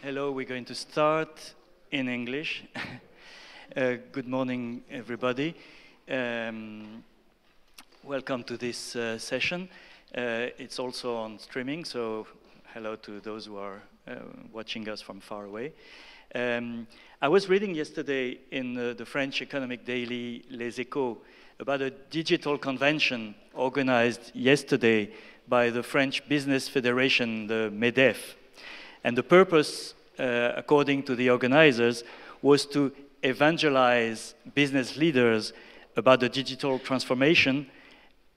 Hello, we're going to start in English. Good morning, everybody. Welcome to this session. It's also on streaming, so hello to those who are watching us from far away. I was reading yesterday in the French economic daily Les Echos about a digital convention organized yesterday by the French Business Federation, the MEDEF. And the purpose, according to the organizers, was to evangelize business leaders about the digital transformation,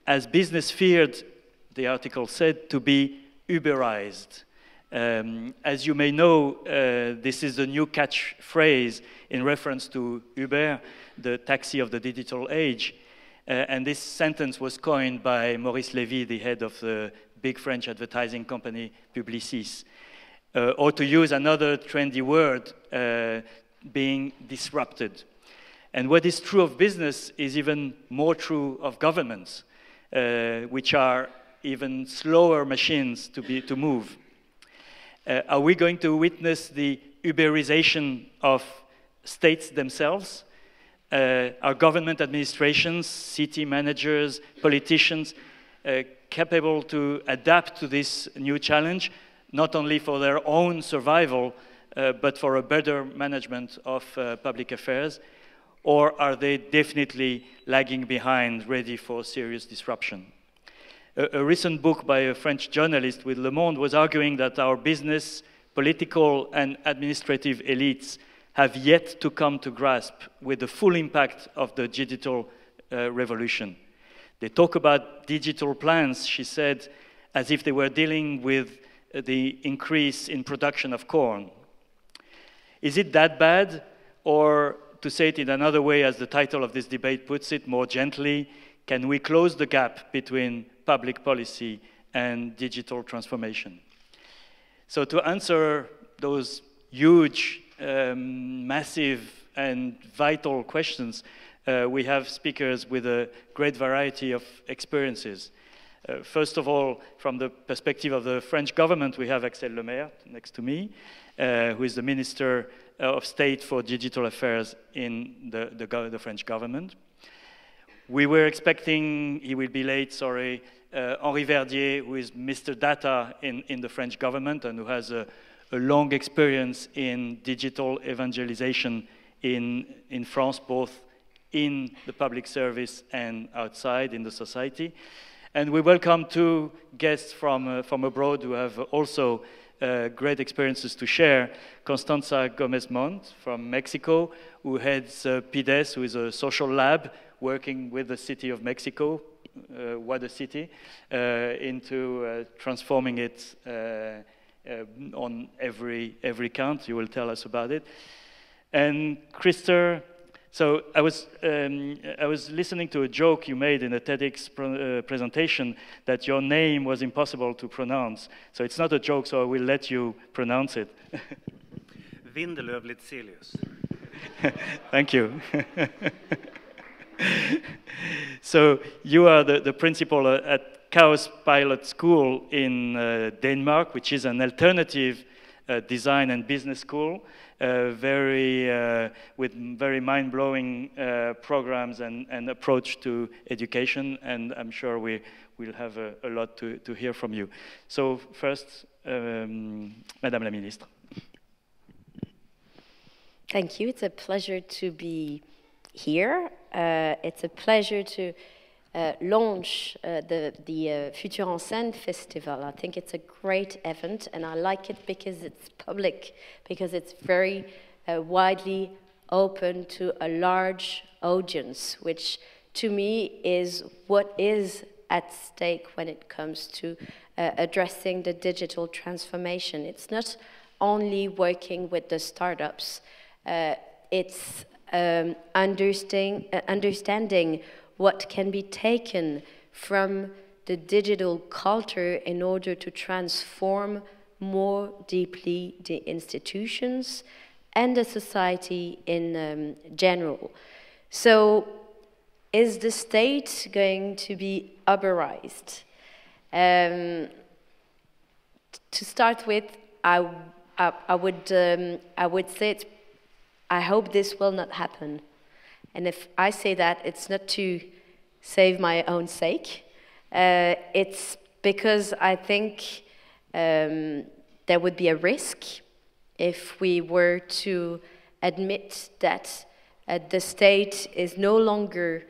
as business feared, the article said, to be Uberized. As you may know, this is the new catchphrase in reference to Uber, the taxi of the digital age. And this sentence was coined by Maurice Lévy, the head of the big French advertising company Publicis. Or to use another trendy word, being disrupted. And what is true of business is even more true of governments, which are even slower machines to move. Are we going to witness the Uberization of states themselves? Are government administrations, city managers, politicians capable to adapt to this new challenge, not only for their own survival, but for a better management of public affairs? Or are they definitely lagging behind, ready for serious disruption? A recent book by a French journalist with Le Mont was arguing that our business, political, and administrative elites have yet to come to grasp with the full impact of the digital revolution. They talk about digital plans, she said, as if they were dealing with the increase in production of corn. Is it that bad? Or, to say it in another way, as the title of this debate puts it, more gently, can we close the gap between public policy and digital transformation? So to answer those huge, massive, and vital questions, we have speakers with a great variety of experiences. First of all, from the perspective of the French government, we have Axelle Lemaire next to me, who is the Minister of State for Digital Affairs in the French government. We were expecting, he will be late, sorry, Henri Verdier, who is Mr. Data in the French government and who has a long experience in digital evangelization in France, both in the public service and outside in the society. And we welcome two guests from abroad who have also great experiences to share. Constanza Mont from Mexico, who heads PIDES, who is a social lab working with the city of Mexico, what a city, into transforming it on every count. You will tell us about it. And Christer. So I was listening to a joke you made in a TEDx presentation that your name was impossible to pronounce. So it's not a joke, so I will let you pronounce it. Windeløv-Lidzélius. Thank you. So you are the principal at Chaos Pilot School in Denmark, which is an alternative design and business school. With very mind-blowing programs and approach to education, and I'm sure we will have a lot to hear from you. So first, Madame la Ministre. Thank you. It's a pleasure to be here. It's a pleasure to launch the Futur en Seine festival. I think it's a great event, and I like it because it's public, because it's very widely open to a large audience, which to me is what is at stake when it comes to addressing the digital transformation. It's not only working with the startups, it's understanding what can be taken from the digital culture in order to transform more deeply the institutions and the society in general. So, is the state going to be Uberized? To start with, I I would say I hope this will not happen. And if I say that, it's not to save my own sake. It's because I think there would be a risk if we were to admit that the state is no longer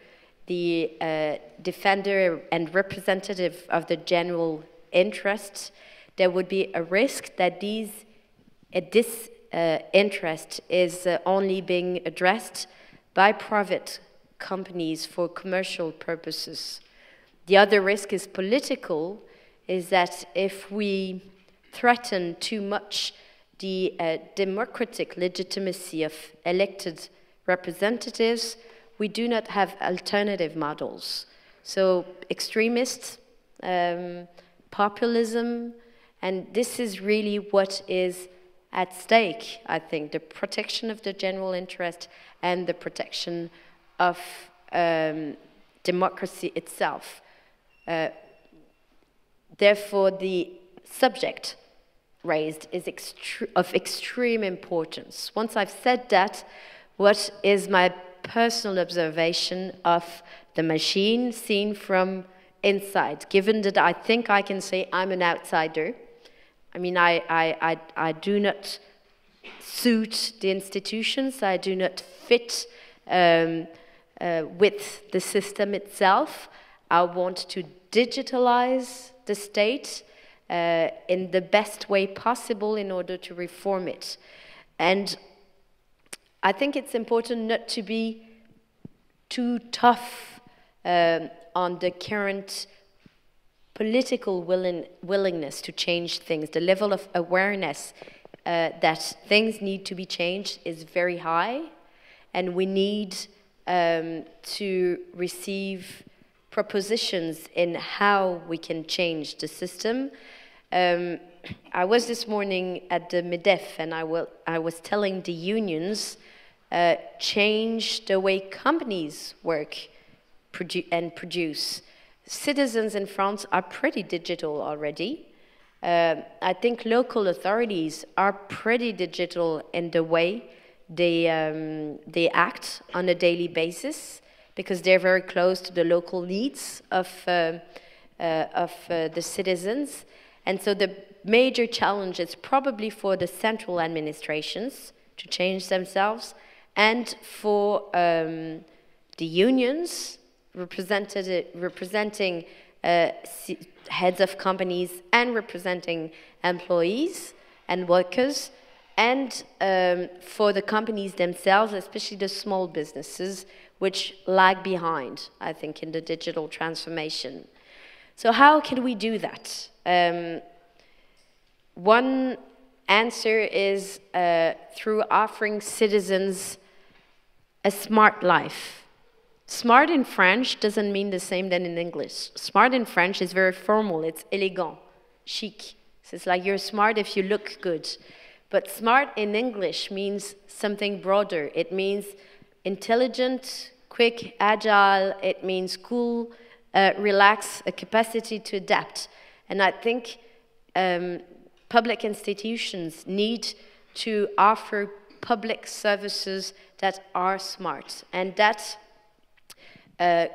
the defender and representative of the general interest. There would be a risk that this interest is only being addressed by private companies for commercial purposes. The other risk is political, is that if we threaten too much the democratic legitimacy of elected representatives, we do not have alternative models. So extremists, populism, and this is really what is at stake, I think, the protection of the general interest and the protection of democracy itself. Therefore, the subject raised is of extreme importance. Once I've said that, what is my personal observation of the machine seen from inside? Given that I think I can say I'm an outsider, I mean, I do not suit the institutions, I do not fit with the system itself. I want to digitalize the state in the best way possible in order to reform it. And I think it's important not to be too tough on the current political willingness to change things. The level of awareness that things need to be changed is very high, and we need to receive propositions in how we can change the system. I was this morning at the MEDEF, and I was telling the unions, change the way companies work and produce. Citizens in France are pretty digital already. I think local authorities are pretty digital in the way they act on a daily basis, because they're very close to the local needs of the citizens. And so the major challenge is probably for the central administrations to change themselves, and for the unions representing heads of companies and representing employees and workers, and for the companies themselves, especially the small businesses, which lag behind, I think, in the digital transformation. So how can we do that? One answer is through offering citizens a smart life. Smart in French doesn't mean the same than in English. Smart in French is very formal, it's élégant, chic. So it's like you're smart if you look good. But smart in English means something broader. It means intelligent, quick, agile. It means cool, relaxed, a capacity to adapt. And I think public institutions need to offer public services that are smart. And that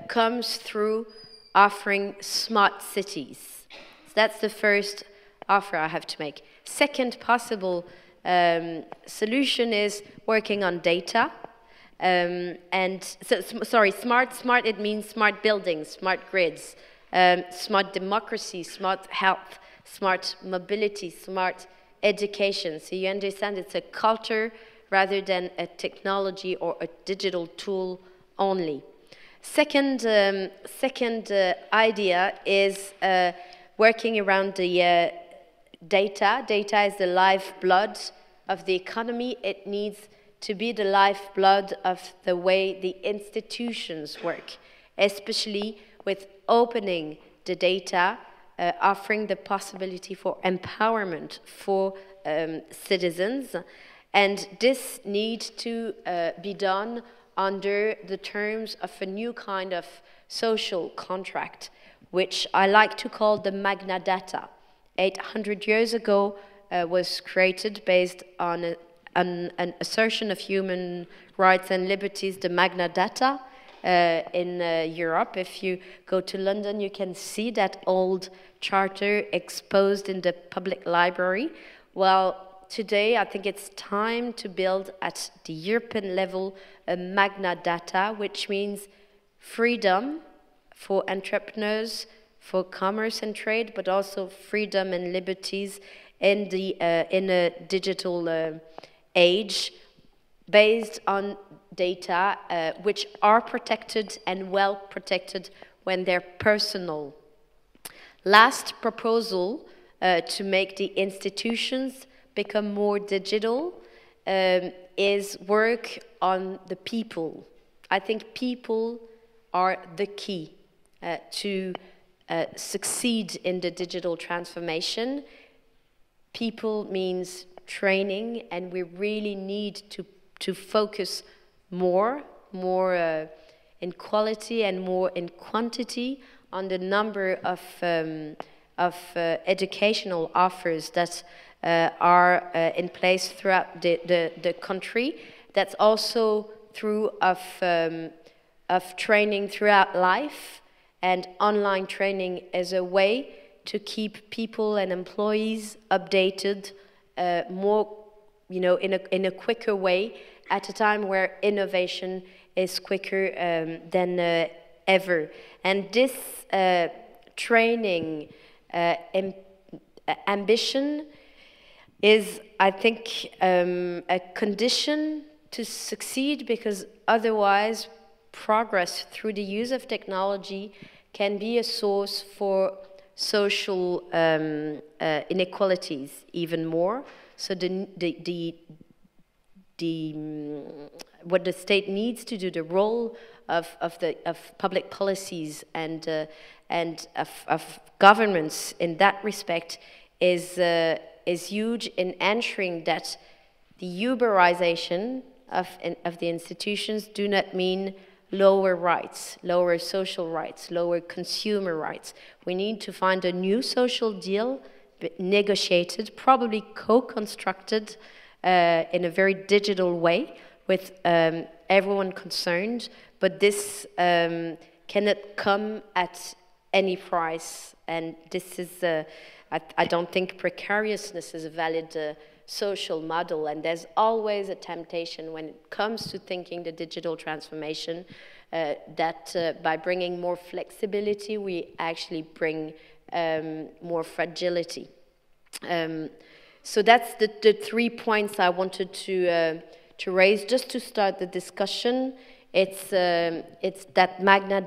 comes through offering smart cities. So that's the first offer I have to make. Second possible solution is working on data. Smart, it means smart buildings, smart grids, smart democracy, smart health, smart mobility, smart education. So you understand it's a culture rather than a technology or a digital tool only. Second idea is working around the data. Data is the lifeblood of the economy. It needs to be the lifeblood of the way the institutions work, especially with opening the data, offering the possibility for empowerment for citizens. And this needs to be done under the terms of a new kind of social contract, which I like to call the Magna Data. 800 years ago, was created based on an assertion of human rights and liberties, the Magna Data, in Europe. If you go to London, you can see that old charter exposed in the public library. Well, today I think it's time to build at the European level a Magna Data, which means freedom for entrepreneurs, for commerce and trade, but also freedom and liberties in a digital age, based on data which are protected and well protected when they're personal. Last proposal to make the institutions become more digital is work on the people. I think people are the key to succeed in the digital transformation. People means training, and we really need to focus more in quality and more in quantity on the number of educational offers that are in place throughout the country. That's also through of training throughout life, and online training as a way to keep people and employees updated more, in a quicker way, at a time where innovation is quicker than ever. And this training ambition is, I think, a condition to succeed, because otherwise progress through the use of technology can be a source for social inequalities even more. So what the state needs to do, the role of public policies and of governments in that respect is huge in ensuring that the Uberization of the institutions do not mean lower rights, lower social rights, lower consumer rights. We need to find a new social deal, negotiated, probably co-constructed in a very digital way with everyone concerned, but this cannot come at any price. And this is, I don't think precariousness is a valid social model, and there's always a temptation when it comes to thinking the digital transformation that by bringing more flexibility, we actually bring more fragility. So that's the 3 points I wanted to raise just to start the discussion. It's that Magna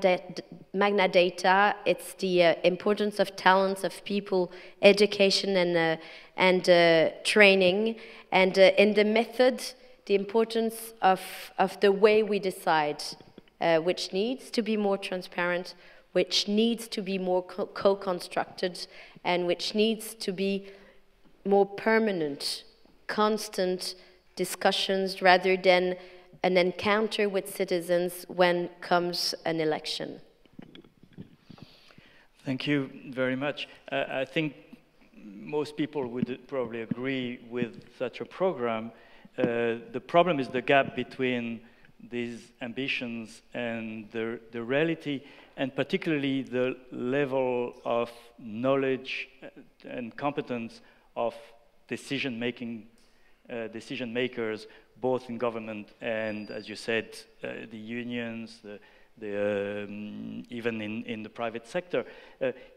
Data. It's the importance of talents, of people, education, and training, and in the method, the importance of the way we decide, which needs to be more transparent, which needs to be more co-constructed, and which needs to be more permanent, constant discussions rather than an encounter with citizens when comes an election. Thank you very much. I think most people would probably agree with such a program. The problem is the gap between these ambitions and the reality, and particularly the level of knowledge and competence of decision makers, both in government and, as you said, the unions, even in the private sector.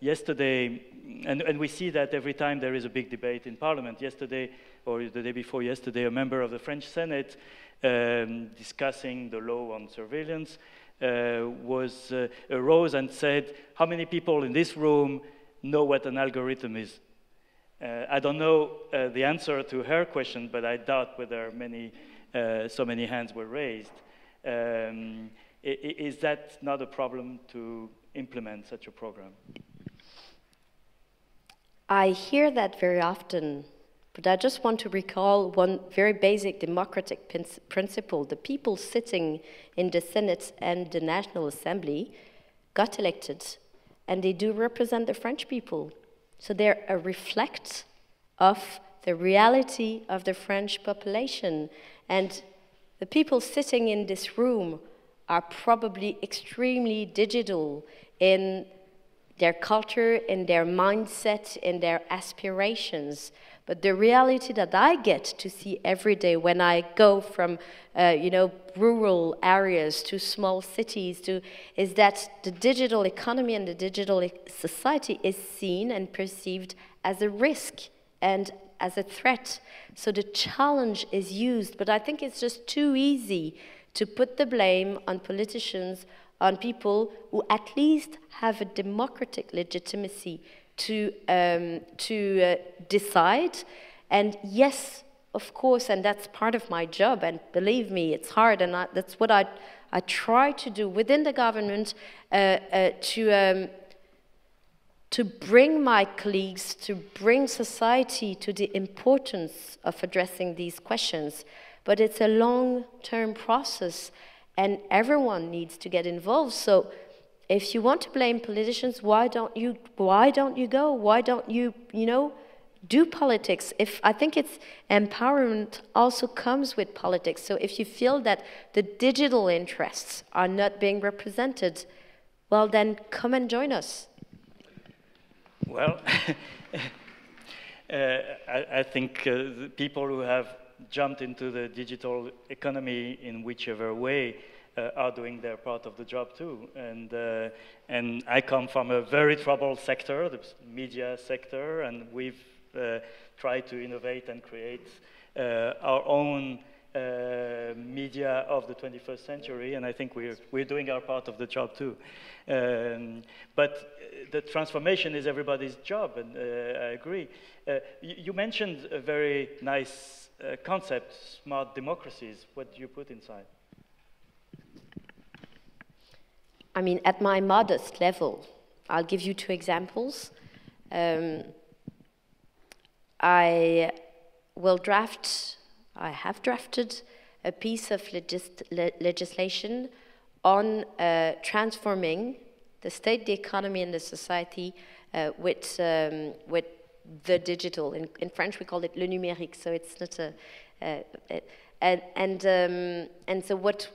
Yesterday, and we see that every time there is a big debate in Parliament. Yesterday, or the day before yesterday, a member of the French Senate discussing the law on surveillance arose and said, how many people in this room know what an algorithm is? I don't know the answer to her question, but I doubt whether so many hands were raised. Is that not a problem to implement such a program? I hear that very often, but I just want to recall one very basic democratic principle. The people sitting in the Senate and the National Assembly got elected, and they do represent the French people. So they're a reflect of the reality of the French population. And the people sitting in this room are probably extremely digital in their culture, in their mindset, in their aspirations. But the reality that I get to see every day when I go from, rural areas to small cities, is that the digital economy and the digital society is seen and perceived as a risk and as a threat. So the challenge is used, but I think it's just too easy to put the blame on politicians, on people who at least have a democratic legitimacy to decide. And yes, of course, and that's part of my job, and believe me, it's hard, and that's what I try to do within the government, to bring my colleagues, to bring society to the importance of addressing these questions. But it's a long-term process, and everyone needs to get involved. So if you want to blame politicians, why don't you go? Why don't you, do politics? I think it's empowerment also comes with politics. So if you feel that the digital interests are not being represented, well, then come and join us. Well, I think the people who have jumped into the digital economy in whichever way are doing their part of the job too. And I come from a very troubled sector, the media sector, and we've tried to innovate and create our own media of the 21st century, and I think we're doing our part of the job too. But the transformation is everybody's job, and I agree. You mentioned a very nice concept, smart democracies. What do you put inside? I mean, at my modest level, I'll give you 2 examples. I have drafted a piece of legislation on transforming the state, the economy, and the society with the digital. In French, we call it le numérique, so it's not and so what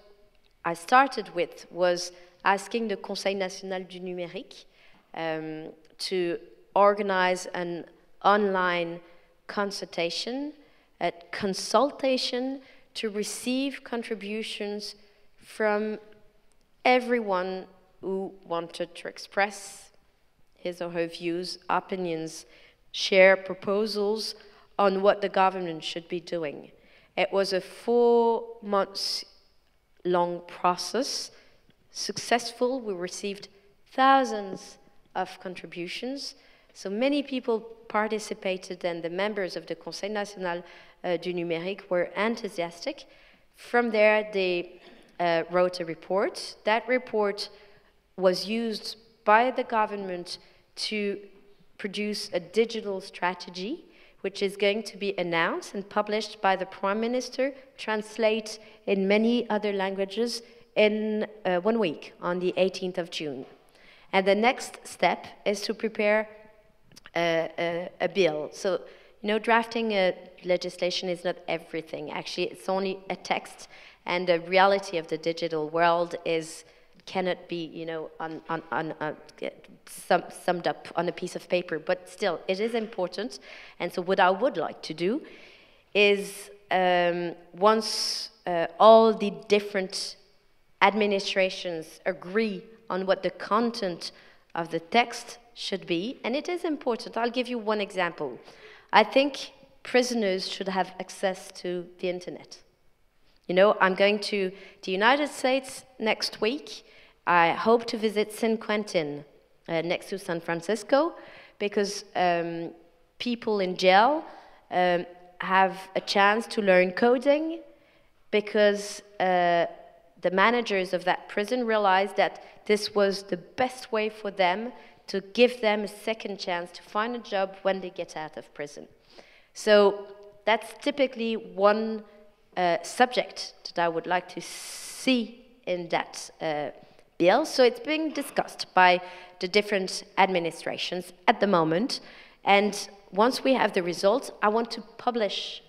I started with was asking the Conseil national du numérique to organize an online consultation to receive contributions from everyone who wanted to express his or her views, opinions, share proposals on what the government should be doing. It was a 4-month-long process, successful. We received thousands of contributions. So many people participated, and the members of the Conseil national du numérique were enthusiastic. From there, they wrote a report. That report was used by the government to produce a digital strategy, which is going to be announced and published by the Prime Minister, translate in many other languages in 1 week, on the 18th of June. And the next step is to prepare a bill. So, drafting a legislation is not everything. Actually, it's only a text, and the reality of the digital world cannot be, summed up on a piece of paper. But still, it is important. And so, what I would like to do is, once all the different administrations agree on what the content of the text should be, and it is important. I'll give you one example. I think prisoners should have access to the internet. I'm going to the United States next week. I hope to visit San Quentin next to San Francisco, because people in jail have a chance to learn coding, because the managers of that prison realized that this was the best way for them to give them a second chance to find a job when they get out of prison. So that's typically one subject that I would like to see in that bill. So it's being discussed by the different administrations at the moment. And once we have the results, I want to publish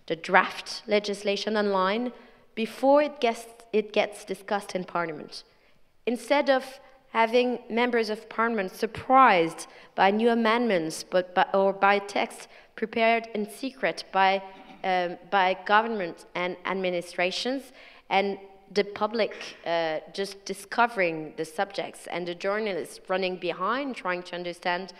the draft legislation online before it gets discussed in Parliament. Instead of having members of Parliament surprised by new amendments or by text prepared in secret by government and administrations, and the public just discovering the subjects and the journalists running behind trying to understand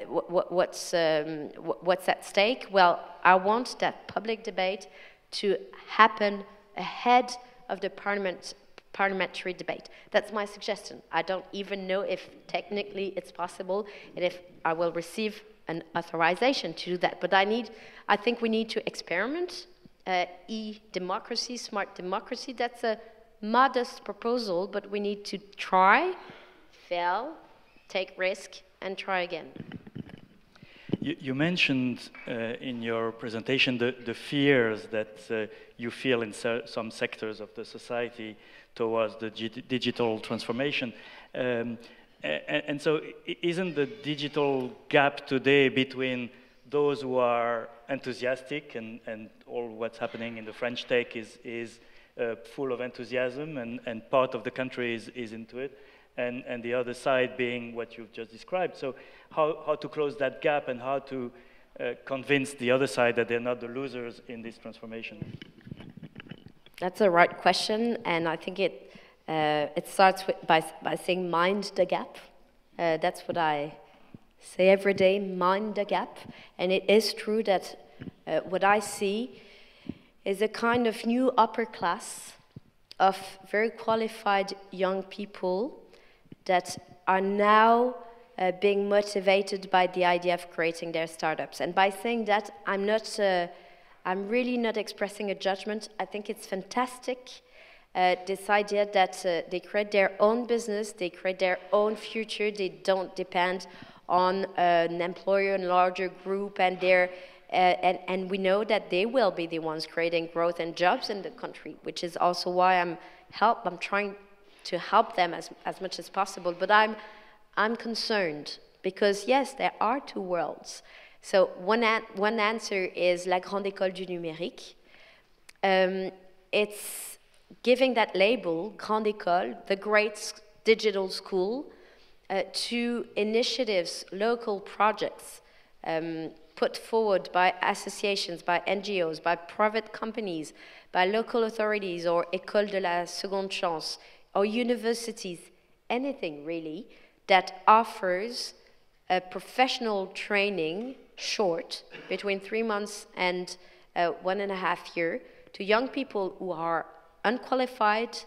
what's at stake. Well, I want that public debate to happen ahead of the parliamentary debate. That's my suggestion. I don't even know if technically it's possible and if I will receive an authorization to do that. But I think we need to experiment. E-democracy, smart democracy, that's a modest proposal, but we need to try, fail, take risk, and try again. You mentioned in your presentation the fears that you feel in some sectors of the society towards the digital transformation. And so isn't the digital gap today between those who are enthusiastic and all what's happening in the French tech is full of enthusiasm and part of the country is into it, and the other side being what you've just described. So how to close that gap and how to convince the other side that they're not the losers in this transformation? That's a right question, and I think it starts by saying mind the gap. That's what I say every day, mind the gap. And it is true that what I see is a kind of new upper class of very qualified young people that are now being motivated by the idea of creating their startups. And by saying that, I'm really not expressing a judgment. I think it's fantastic, this idea that they create their own business, they create their own future, they don't depend on an employer and larger group, and and we know that they will be the ones creating growth and jobs in the country, which is also why I'm trying to help them as much as possible. But I'm concerned because yes, there are two worlds. So one answer is La Grande École du Numérique. It's giving that label, Grande École, the great digital school, to initiatives, local projects put forward by associations, by NGOs, by private companies, by local authorities or École de la Seconde Chance, or universities, anything really that offers a professional training short, between 3 months and 1.5 years, to young people who are unqualified,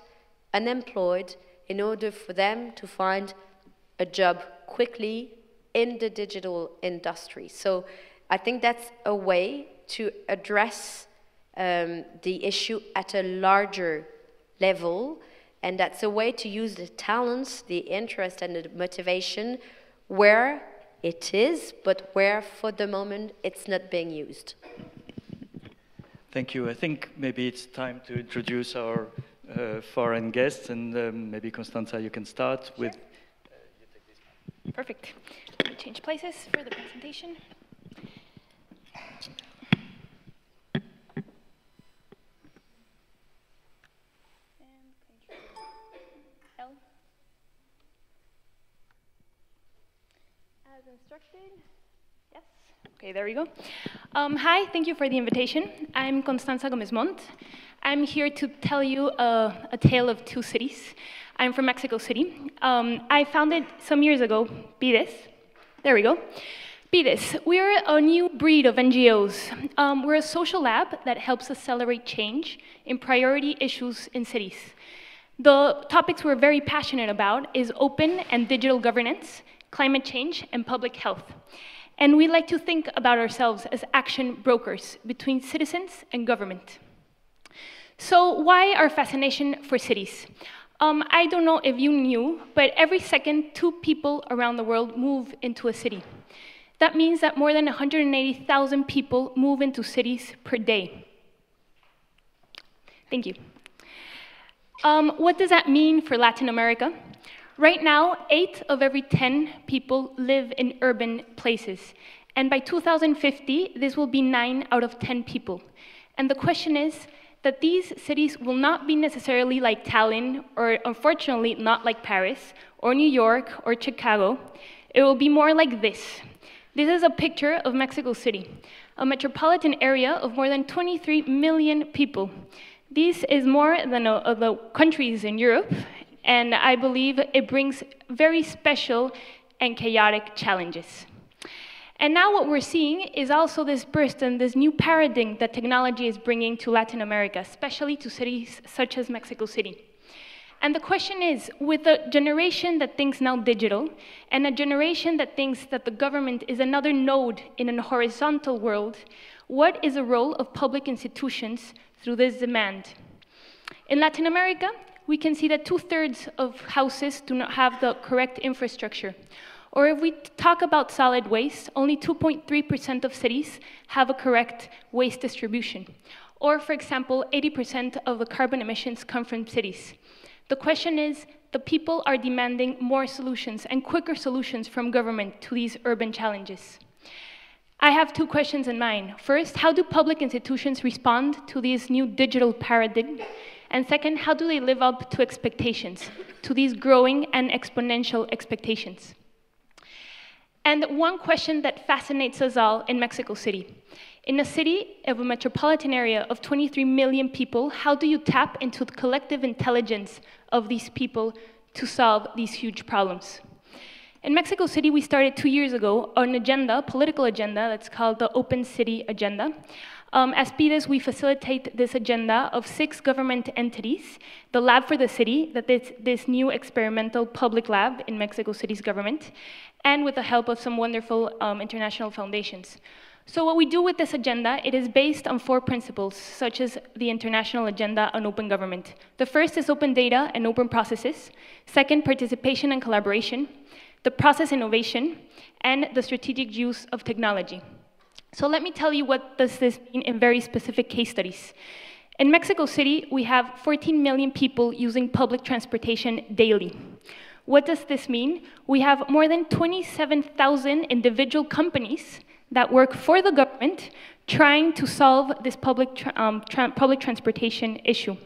unemployed, in order for them to find a job quickly in the digital industry. So I think that's a way to address the issue at a larger level, and that's a way to use the talents, the interest, and the motivation where it is, but where for the moment it's not being used. Thank you. I think maybe it's time to introduce our foreign guests, and maybe Constanza, you can start with. You take this one. Perfect. Let me change places for the presentation. L. As instructed. Yes. Okay, there we go. Hi, thank you for the invitation. I'm Constanza Mont. I'm here to tell you a tale of two cities. I'm from Mexico City. I founded some years ago, BIDES. There we go. BIDES. We're a new breed of NGOs. We're a social lab that helps accelerate change in priority issues in cities. The topics we're very passionate about is open and digital governance, climate change, and public health. And we like to think about ourselves as action brokers between citizens and government. So why our fascination for cities? I don't know if you knew, but every second, 2 people around the world move into a city. That means that more than 180,000 people move into cities per day. Thank you. What does that mean for Latin America? Right now, 8 of every 10 people live in urban places. And by 2050, this will be 9 out of 10 people. And the question is that these cities will not be necessarily like Tallinn, or unfortunately not like Paris, or New York, or Chicago. It will be more like this. This is a picture of Mexico City, a metropolitan area of more than 23 million people. This is more than the countries in Europe, and I believe it brings very special and chaotic challenges. And now what we're seeing is also this burst and this new paradigm that technology is bringing to Latin America, especially to cities such as Mexico City. And the question is, with a generation that thinks now digital, and a generation that thinks that the government is another node in a horizontal world, what is the role of public institutions through this demand? In Latin America, we can see that 2/3 of houses do not have the correct infrastructure. Or if we talk about solid waste, only 2.3% of cities have a correct waste distribution. Or, for example, 80% of the carbon emissions come from cities. The question is, the people are demanding more solutions and quicker solutions from government to these urban challenges. I have 2 questions in mind. First, how do public institutions respond to this new digital paradigm? And second, how do they live up to expectations, to these growing and exponential expectations? And one question that fascinates us all in Mexico City. In a city of a metropolitan area of 23 million people, how do you tap into the collective intelligence of these people to solve these huge problems? In Mexico City, we started 2 years ago an agenda, political agenda, that's called the Open City Agenda. As PIDES, we facilitate this agenda of 6 government entities, the Lab for the City, that is this new experimental public lab in Mexico City's government, and with the help of some wonderful international foundations. So what we do with this agenda, it is based on 4 principles, such as the International Agenda on Open Government. The first is open data and open processes. Second, participation and collaboration. The process innovation, and the strategic use of technology. So let me tell you what does this mean in very specific case studies. In Mexico City, we have 14 million people using public transportation daily. What does this mean? We have more than 27,000 individual companies that work for the government trying to solve this public transportation issue.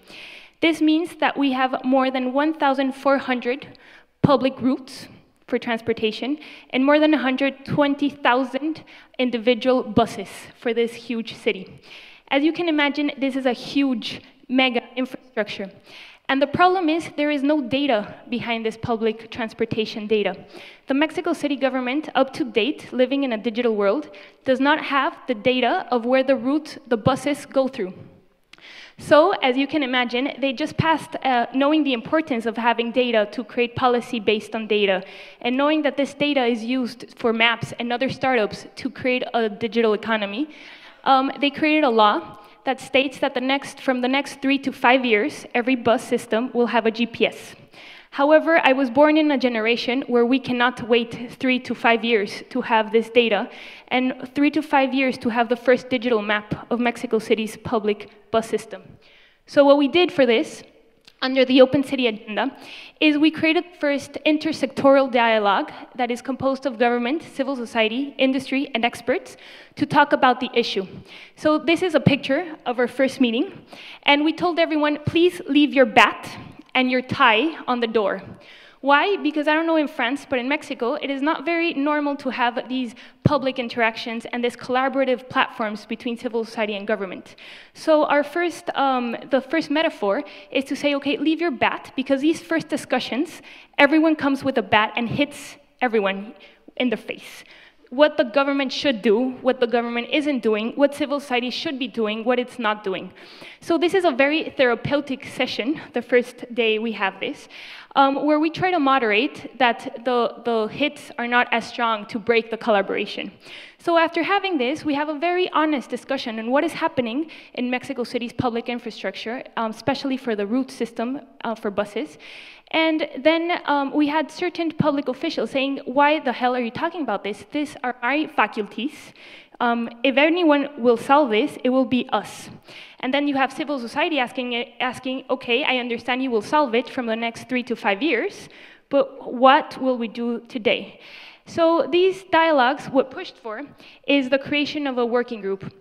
This means that we have more than 1,400 public routes for transportation, and more than 120,000 individual buses for this huge city. As you can imagine, this is a huge, mega infrastructure. And the problem is there is no data behind this public transportation data. The Mexico City government, up to date, living in a digital world, does not have the data of where the route the buses go through. So, as you can imagine, they just passed knowing the importance of having data to create policy based on data, and knowing that this data is used for maps and other startups to create a digital economy, they created a law that states that from the next 3 to 5 years, every bus system will have a GPS. However, I was born in a generation where we cannot wait 3 to 5 years to have this data, and 3 to 5 years to have the first digital map of Mexico City's public bus system. So what we did for this, under the Open City Agenda, is we created first intersectoral dialogue that is composed of government, civil society, industry, and experts to talk about the issue. So this is a picture of our first meeting, and we told everyone, please leave your bat and your tie on the door. Why? Because I don't know in France, but in Mexico, it is not very normal to have these public interactions and these collaborative platforms between civil society and government. So our the first metaphor is to say, okay, leave your bat, because these first discussions, everyone comes with a bat and hits everyone in the face. What the government should do, what the government isn't doing, what civil society should be doing, what it's not doing. So this is a very therapeutic session, the first day we have this, where we try to moderate that the hits are not as strong to break the collaboration. So after having this, we have a very honest discussion on what is happening in Mexico City's public infrastructure, especially for the route system for buses. And then we had certain public officials saying, why the hell are you talking about this? These are our faculties. If anyone will solve this, it will be us. And then you have civil society asking, okay, I understand you will solve it from the next 3 to 5 years, but what will we do today? So these dialogues, what pushed for, is the creation of a working group.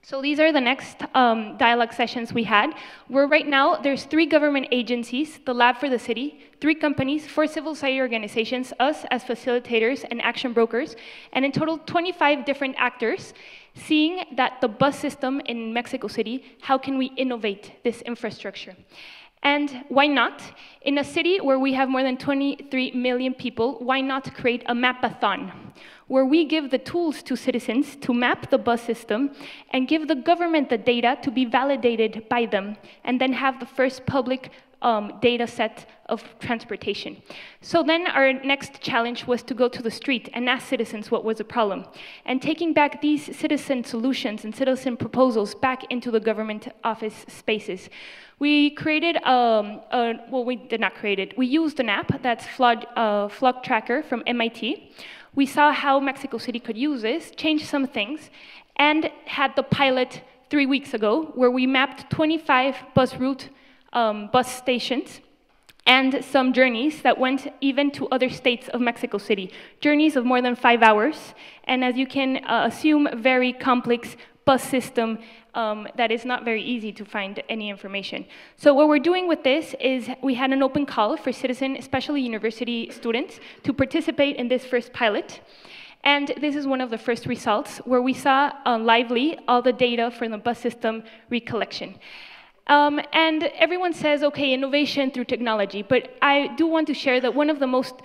So these are the next dialogue sessions we had, where right now there's 3 government agencies, the Lab for the City, 3 companies, 4 civil society organizations, us as facilitators and action brokers, and in total 25 different actors, seeing that the bus system in Mexico City, how can we innovate this infrastructure? And why not? In a city where we have more than 23 million people, why not create a mapathon, where we give the tools to citizens to map the bus system and give the government the data to be validated by them, and then have the first public data set of transportation. So then our next challenge was to go to the street and ask citizens what was the problem. And taking back these citizen solutions and citizen proposals back into the government office spaces. We created, well, we did not create it. We used an app that's Flood Tracker from MIT. We saw how Mexico City could use this, change some things, and had the pilot 3 weeks ago where we mapped 25 bus stations and some journeys that went even to other states of Mexico City. Journeys of more than 5 hours, and as you can assume, very complex bus system that is not very easy to find any information. So what we're doing with this is we had an open call for citizen, especially university students, to participate in this first pilot. And this is one of the first results, where we saw lively all the data from the bus system recollection. And everyone says, okay, innovation through technology, but I do want to share that one of the most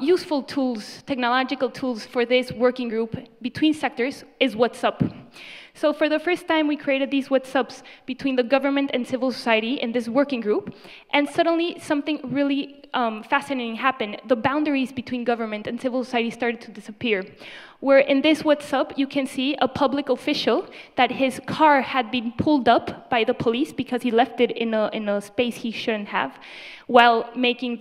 useful tools, technological tools for this working group between sectors is WhatsApp. So for the first time, we created these WhatsApps between the government and civil society in this working group, and suddenly something really fascinating happened. The boundaries between government and civil society started to disappear. Where in this WhatsApp, you can see a public official that his car had been pulled up by the police because he left it in a space he shouldn't have, while making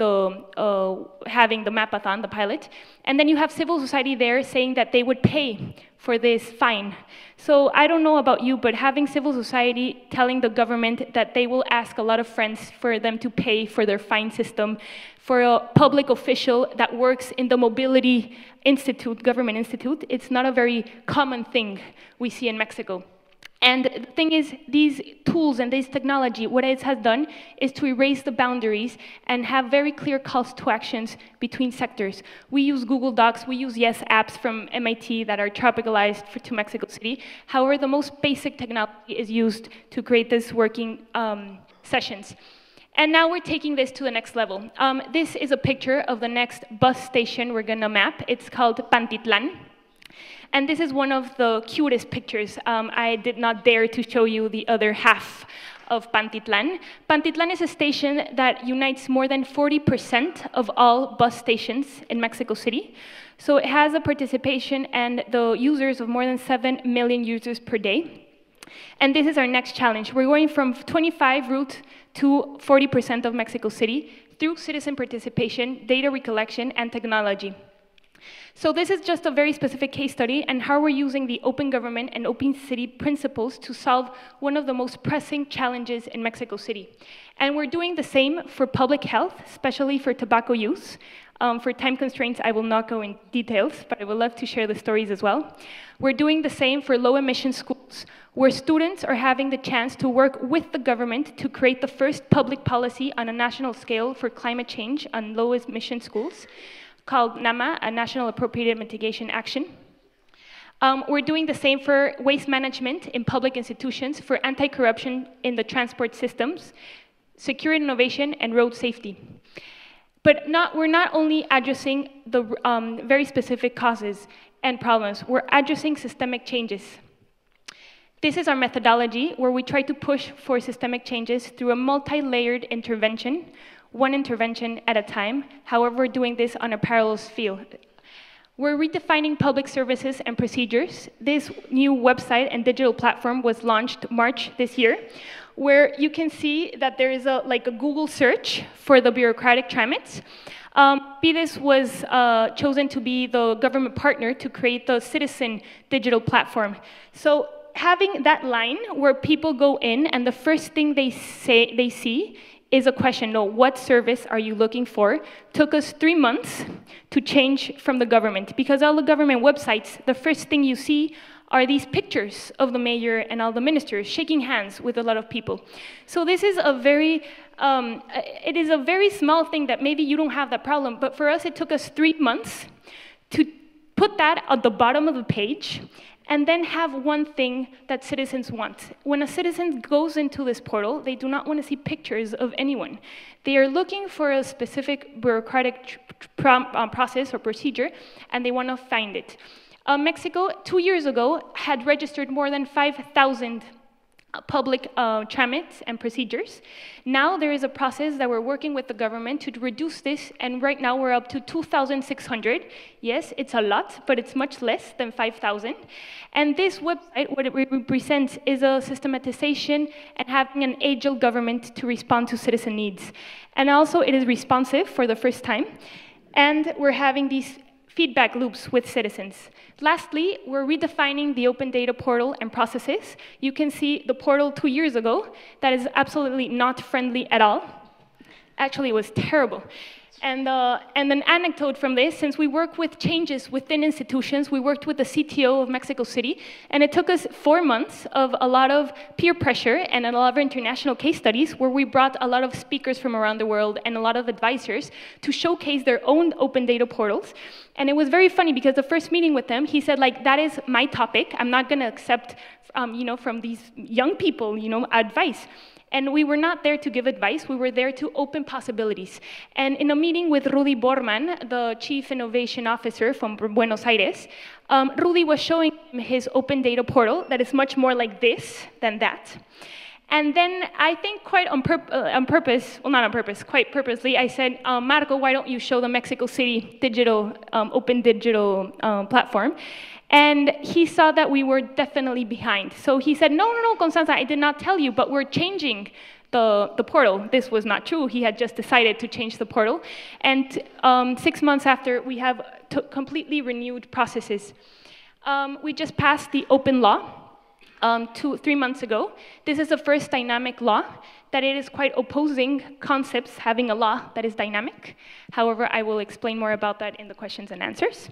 having the mapathon, the pilot. And then you have civil society there saying that they would pay for this fine. So I don't know about you, but having civil society telling the government that they will ask a lot of friends for them to pay for their fine system, for a public official that works in the mobility institute, government institute, it's not a very common thing we see in Mexico. And the thing is, these tools and this technology, what it has done is to erase the boundaries and have very clear calls to actions between sectors. We use Google Docs, we use Yes apps from MIT that are tropicalized to Mexico City. However, the most basic technology is used to create these working sessions. And now we're taking this to the next level. This is a picture of the next bus station we're gonna map. It's called Pantitlan. And this is one of the cutest pictures. I did not dare to show you the other half of Pantitlan. Pantitlan is a station that unites more than 40% of all bus stations in Mexico City. So it has a participation and the users of more than 7 million users per day. And this is our next challenge. We're going from 25 routes to 40% of Mexico City through citizen participation, data recollection, and technology. So this is just a very specific case study and how we're using the open government and open city principles to solve one of the most pressing challenges in Mexico City. And we're doing the same for public health, especially for tobacco use. For time constraints, I will not go in details, but I would love to share the stories as well. We're doing the same for low-emission schools, where students are having the chance to work with the government to create the first public policy on a national scale for climate change on low-emission schools, called NAMA, a National Appropriated Mitigation Action. We're doing the same for waste management in public institutions, for anti-corruption in the transport systems, security innovation, and road safety. But we're not only addressing the very specific causes and problems, we're addressing systemic changes. This is our methodology, where we try to push for systemic changes through a multi-layered intervention, one intervention at a time. However, we're doing this on a parallel field. We're redefining public services and procedures. This new website and digital platform was launched March this year, where you can see that there is a Google search for the bureaucratic tramites. PIDES was chosen to be the government partner to create the citizen digital platform. So having that line where people go in and the first thing they see is a question. No, what service are you looking for? Took us 3 months to change from the government, because all the government websites, the first thing you see are these pictures of the mayor and all the ministers shaking hands with a lot of people. So this is a very, it is a very small thing that maybe you don't have that problem, but for us it took us 3 months to put that at the bottom of the page and then have one thing that citizens want. When a citizen goes into this portal, they do not want to see pictures of anyone. They are looking for a specific bureaucratic process or procedure, and they want to find it. Mexico, 2 years ago, had registered more than 5,000 public tramits and procedures. Now there is a process that we're working with the government to reduce this, and right now we're up to 2,600. Yes, it's a lot, but it's much less than 5,000. And this website, what it represents is a systematization and having an agile government to respond to citizen needs. And also it is responsive for the first time, and we're having these feedback loops with citizens. Lastly, we're redefining the open data portal and processes. You can see the portal 2 years ago that is absolutely not friendly at all. Actually, it was terrible. And an anecdote from this, since we work with changes within institutions, we worked with the CTO of Mexico City, and it took us 4 months of a lot of peer pressure and a lot of international case studies where we brought a lot of speakers from around the world and a lot of advisors to showcase their own open data portals. And it was very funny because the first meeting with them, he said, like, that is my topic. I'm not going to accept, from these young people, advice. And we were not there to give advice, we were there to open possibilities. And in a meeting with Rudy Borman, the Chief Innovation Officer from Buenos Aires, Rudy was showing him his open data portal that is much more like this than that. And then I think quite on purpose, well, not on purpose, quite purposely, I said, Marco, why don't you show the Mexico City digital, open digital platform? And he saw that we were definitely behind. So he said, no, Constanza, I did not tell you, but we're changing the portal. This was not true. He had just decided to change the portal. And 6 months after, we have completely renewed processes. We just passed the open law 3 months ago. This is the first dynamic law that it is quite opposing concepts having a law that is dynamic. However, I will explain more about that in the questions and answers.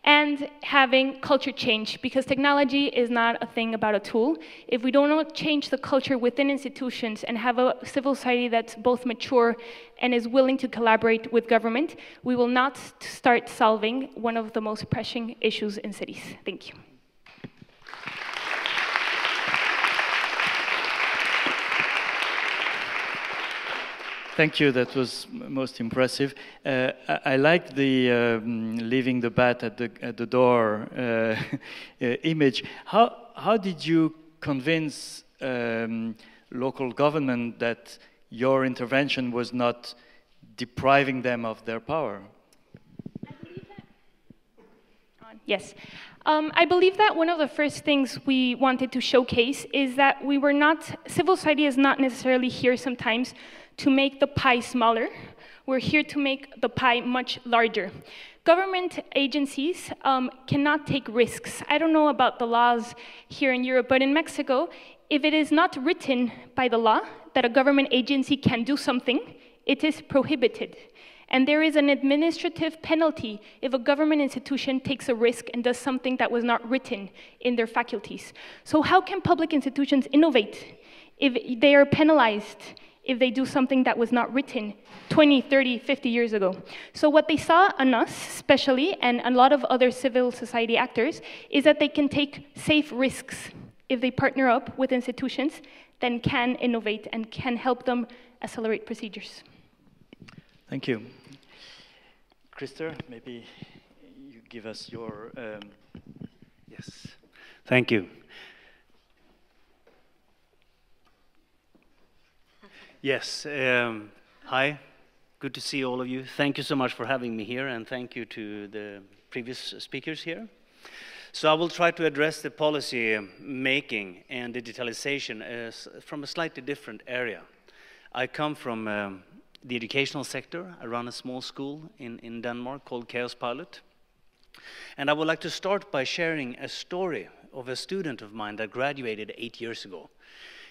And having culture change, because technology is not a thing about a tool. If we don't change the culture within institutions and have a civil society that's both mature and is willing to collaborate with government, we will not start solving one of the most pressing issues in cities. Thank you. Thank you, that was most impressive. I liked the leaving the bat at the door image. How did you convince local government that your intervention was not depriving them of their power? Yes. I believe that one of the first things we wanted to showcase is that we were not, civil society is not necessarily here sometimes to make the pie smaller. We're here to make the pie much larger. Government agencies cannot take risks. I don't know about the laws here in Europe, but in Mexico, if it is not written by the law that a government agency can do something, it is prohibited. And there is an administrative penalty if a government institution takes a risk and does something that was not written in their faculties. So how can public institutions innovate if they are penalized if they do something that was not written 20, 30, 50 years ago? So what they saw on us, especially, and a lot of other civil society actors, is that they can take safe risks if they partner up with institutions that can innovate and can help them accelerate procedures. Thank you. Christer, maybe you give us your... Yes, thank you. Yes, hi, good to see all of you. Thank you so much for having me here, and thank you to the previous speakers here. So I will try to address the policy making and digitalization from a slightly different area. I come from the educational sector. I run a small school in Denmark called Chaos Pilot. And I would like to start by sharing a story of a student of mine that graduated 8 years ago.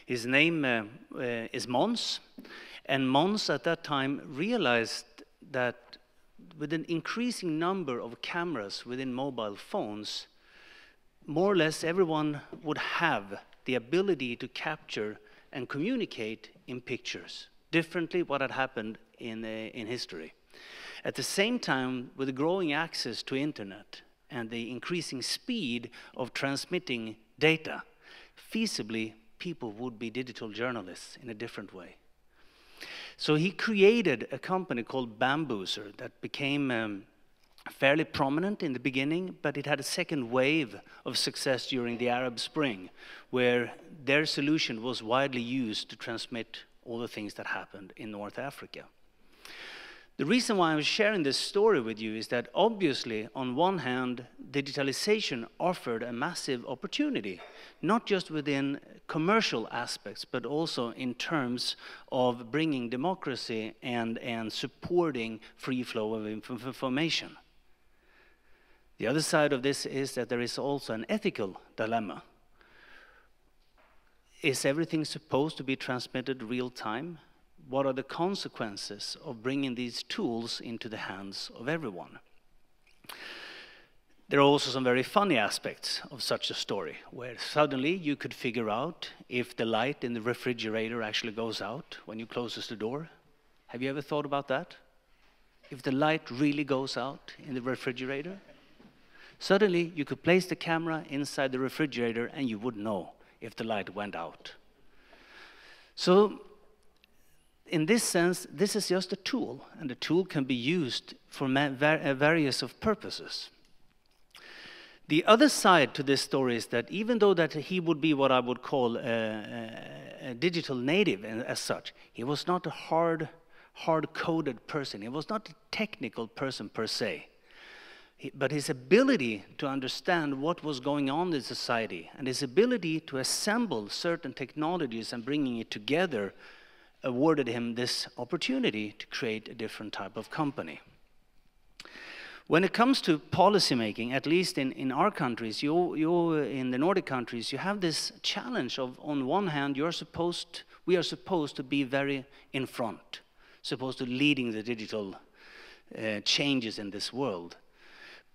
His name is Mont, And Mont at that time realized that with an increasing number of cameras within mobile phones, more or less everyone would have the ability to capture and communicate in pictures, differently what had happened in history. At the same time, with the growing access to internet and the increasing speed of transmitting data, feasibly people would be digital journalists in a different way. So he created a company called Bambooser that became fairly prominent in the beginning, but it had a second wave of success during the Arab Spring, where their solution was widely used to transmit all the things that happened in North Africa. The reason why I'm sharing this story with you is that obviously, on one hand, digitalization offered a massive opportunity, not just within commercial aspects, but also in terms of bringing democracy and supporting free flow of information. The other side of this is that there is also an ethical dilemma. Is everything supposed to be transmitted real time? What are the consequences of bringing these tools into the hands of everyone? There are also some very funny aspects of such a story, where suddenly you could figure out if the light in the refrigerator actually goes out when you close the door. Have you ever thought about that? If the light really goes out in the refrigerator? Suddenly you could place the camera inside the refrigerator and you would know if the light went out. So, in this sense, this is just a tool, and the tool can be used for various of purposes. The other side to this story is that even though that he would be what I would call a digital native as such, he was not a hard-coded person. He was not a technical person per se. But his ability to understand what was going on in society and his ability to assemble certain technologies and bringing it together awarded him this opportunity to create a different type of company. When it comes to policymaking, at least in our countries, in the Nordic countries, you have this challenge of, on one hand, we are supposed to be very in front, supposed to leading the digital changes in this world.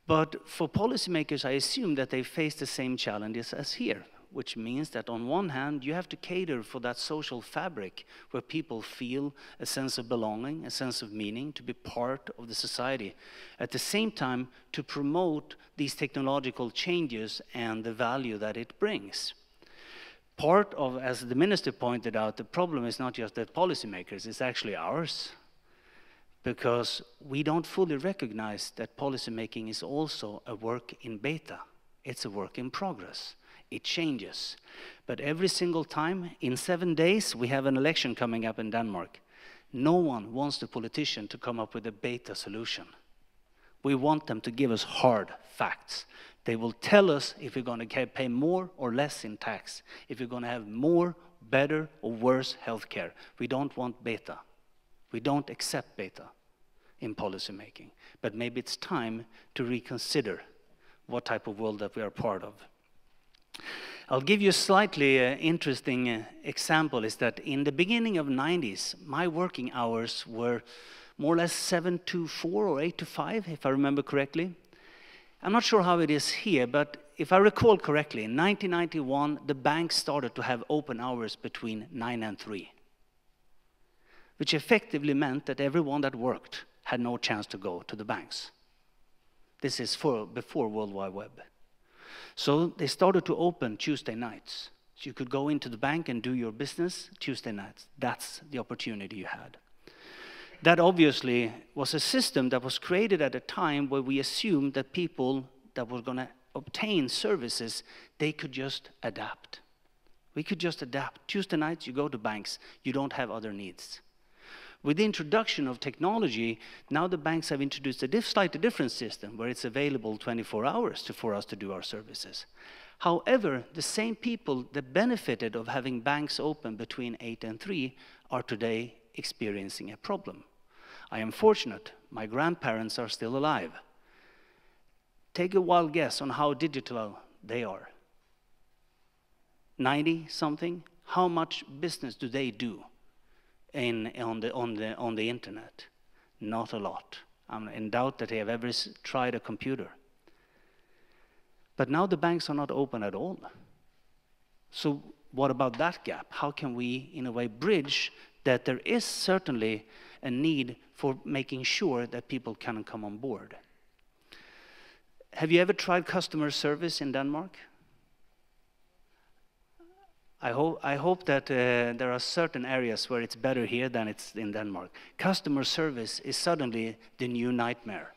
But for policymakers, I assume that they face the same challenges as here, which means that on one hand, you have to cater for that social fabric where people feel a sense of belonging, a sense of meaning, to be part of the society. At the same time, to promote these technological changes and the value that it brings. Part of, as the minister pointed out, the problem is not just the policymakers, it's actually ours. Because we don't fully recognize that policymaking is also a work in beta. It's a work in progress. It changes. But every single time, in 7 days, we have an election coming up in Denmark. No one wants the politician to come up with a beta solution. We want them to give us hard facts. They will tell us if we're going to pay more or less in tax, if we're going to have more, better, or worse healthcare. We don't want beta. We don't accept beta in policymaking. But maybe it's time to reconsider what type of world that we are part of. I'll give you a slightly interesting example, is that in the beginning of the 90s, my working hours were more or less 7 to 4 or 8 to 5, if I remember correctly. I'm not sure how it is here, but if I recall correctly, in 1991, the banks started to have open hours between 9 and 3, which effectively meant that everyone that worked had no chance to go to the banks. This is before World Wide Web. So they started to open Tuesday nights. So you could go into the bank and do your business Tuesday nights. That's the opportunity you had. That obviously was a system that was created at a time where we assumed that people that were going to obtain services, they could just adapt. We could just adapt. Tuesday nights, you go to banks. You don't have other needs. With the introduction of technology, now the banks have introduced a slightly different system where it's available 24 hours for us to do our services. However, the same people that benefited of having banks open between 8 and 3 are today experiencing a problem. I am fortunate, my grandparents are still alive. Take a wild guess on how digital they are. 90-something? How much business do they do? on the internet? Not a lot. I'm in doubt that they have ever tried a computer. But now the banks are not open at all. So what about that gap? How can we, in a way, bridge that there is certainly a need for making sure that people can come on board? Have you ever tried customer service in Denmark? I hope that there are certain areas where it's better here than it's in Denmark. Customer service is suddenly the new nightmare.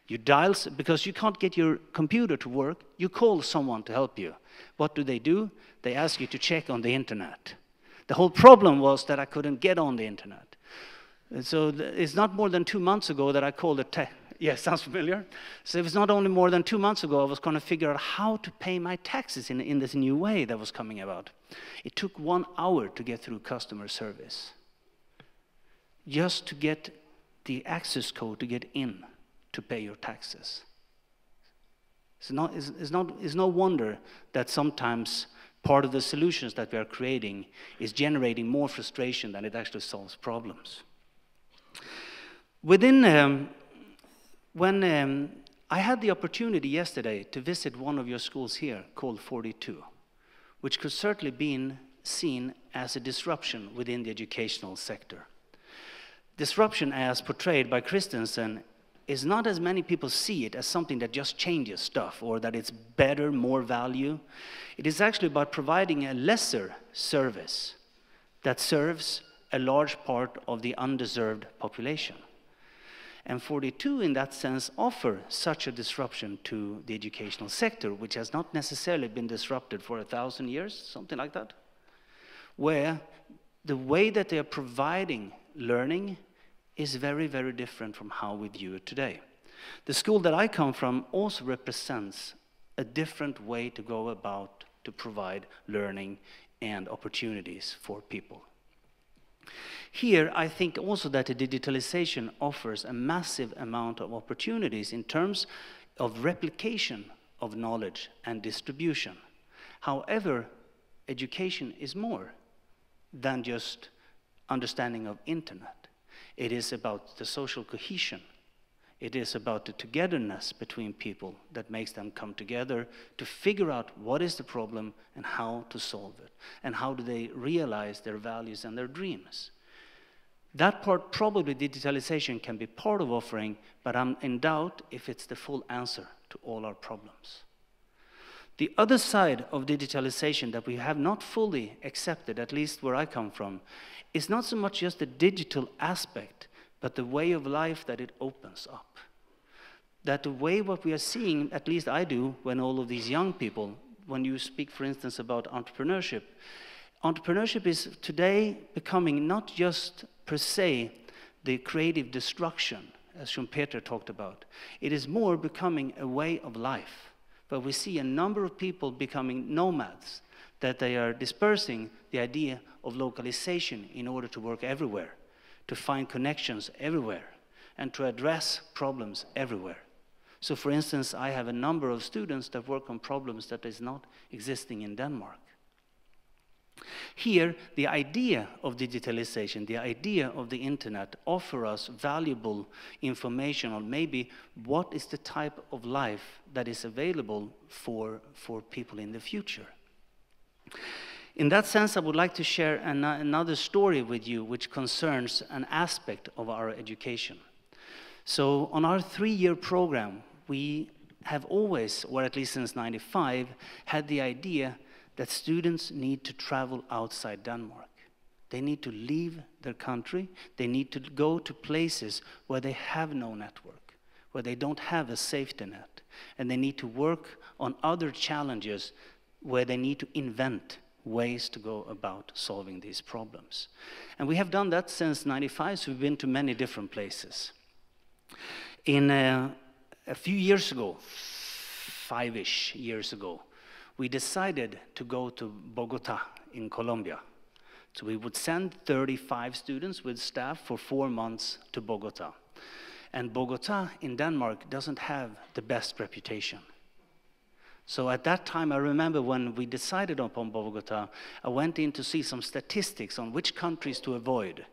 You dial, because you can't get your computer to work, you call someone to help you. What do? They ask you to check on the internet. The whole problem was that I couldn't get on the internet. And so it's not more than 2 months ago that I called a tech. Yeah, sounds familiar? So it was not only more than 2 months ago I was going to figure out how to pay my taxes in this new way that was coming about. It took 1 hour to get through customer service. Just to get the access code to get in to pay your taxes. It's no wonder that sometimes part of the solutions that we are creating is generating more frustration than it actually solves problems. When I had the opportunity yesterday to visit one of your schools here called 42, which could certainly be seen as a disruption within the educational sector. Disruption, as portrayed by Christensen, is not as many people see it as something that just changes stuff or that it's better, more value. It is actually about providing a lesser service that serves a large part of the undeserved population. And 42, in that sense, offer such a disruption to the educational sector, which has not necessarily been disrupted for 1,000 years, something like that, where the way that they are providing learning is very, very different from how we view it today. The school that I come from also represents a different way to go about to provide learning and opportunities for people. Here, I think also that the digitalization offers a massive amount of opportunities in terms of replication of knowledge and distribution. However, education is more than just understanding of internet. It is about the social cohesion. It is about the togetherness between people that makes them come together to figure out what is the problem and how to solve it, and how do they realize their values and their dreams. That part, probably digitalization can be part of offering, but I'm in doubt if it's the full answer to all our problems. The other side of digitalization that we have not fully accepted, at least where I come from, is not so much just the digital aspect, but the way of life that it opens up. That the way what we are seeing, at least I do, when all of these young people, when you speak, for instance, about entrepreneurship, entrepreneurship is today becoming not just per se the creative destruction, as Schumpeter talked about. It is more becoming a way of life, where we see a number of people becoming nomads, that they are dispersing the idea of localization in order to work everywhere, to find connections everywhere, and to address problems everywhere. So for instance, I have a number of students that work on problems that is not existing in Denmark. Here, the idea of digitalization, the idea of the internet offer us valuable information on maybe what is the type of life that is available for people in the future. In that sense, I would like to share another story with you which concerns an aspect of our education. So on our 3-year program, we have always, or at least since '95, had the idea that students need to travel outside Denmark. They need to leave their country. They need to go to places where they have no network, where they don't have a safety net. And they need to work on other challenges where they need to invent ways to go about solving these problems. And we have done that since '95, so we've been to many different places. A few years ago, 5-ish years ago, we decided to go to Bogota in Colombia. So we would send 35 students with staff for 4 months to Bogota. And Bogota in Denmark doesn't have the best reputation. So at that time, I remember when we decided upon Bogota, I went in to see some statistics on which countries to avoid.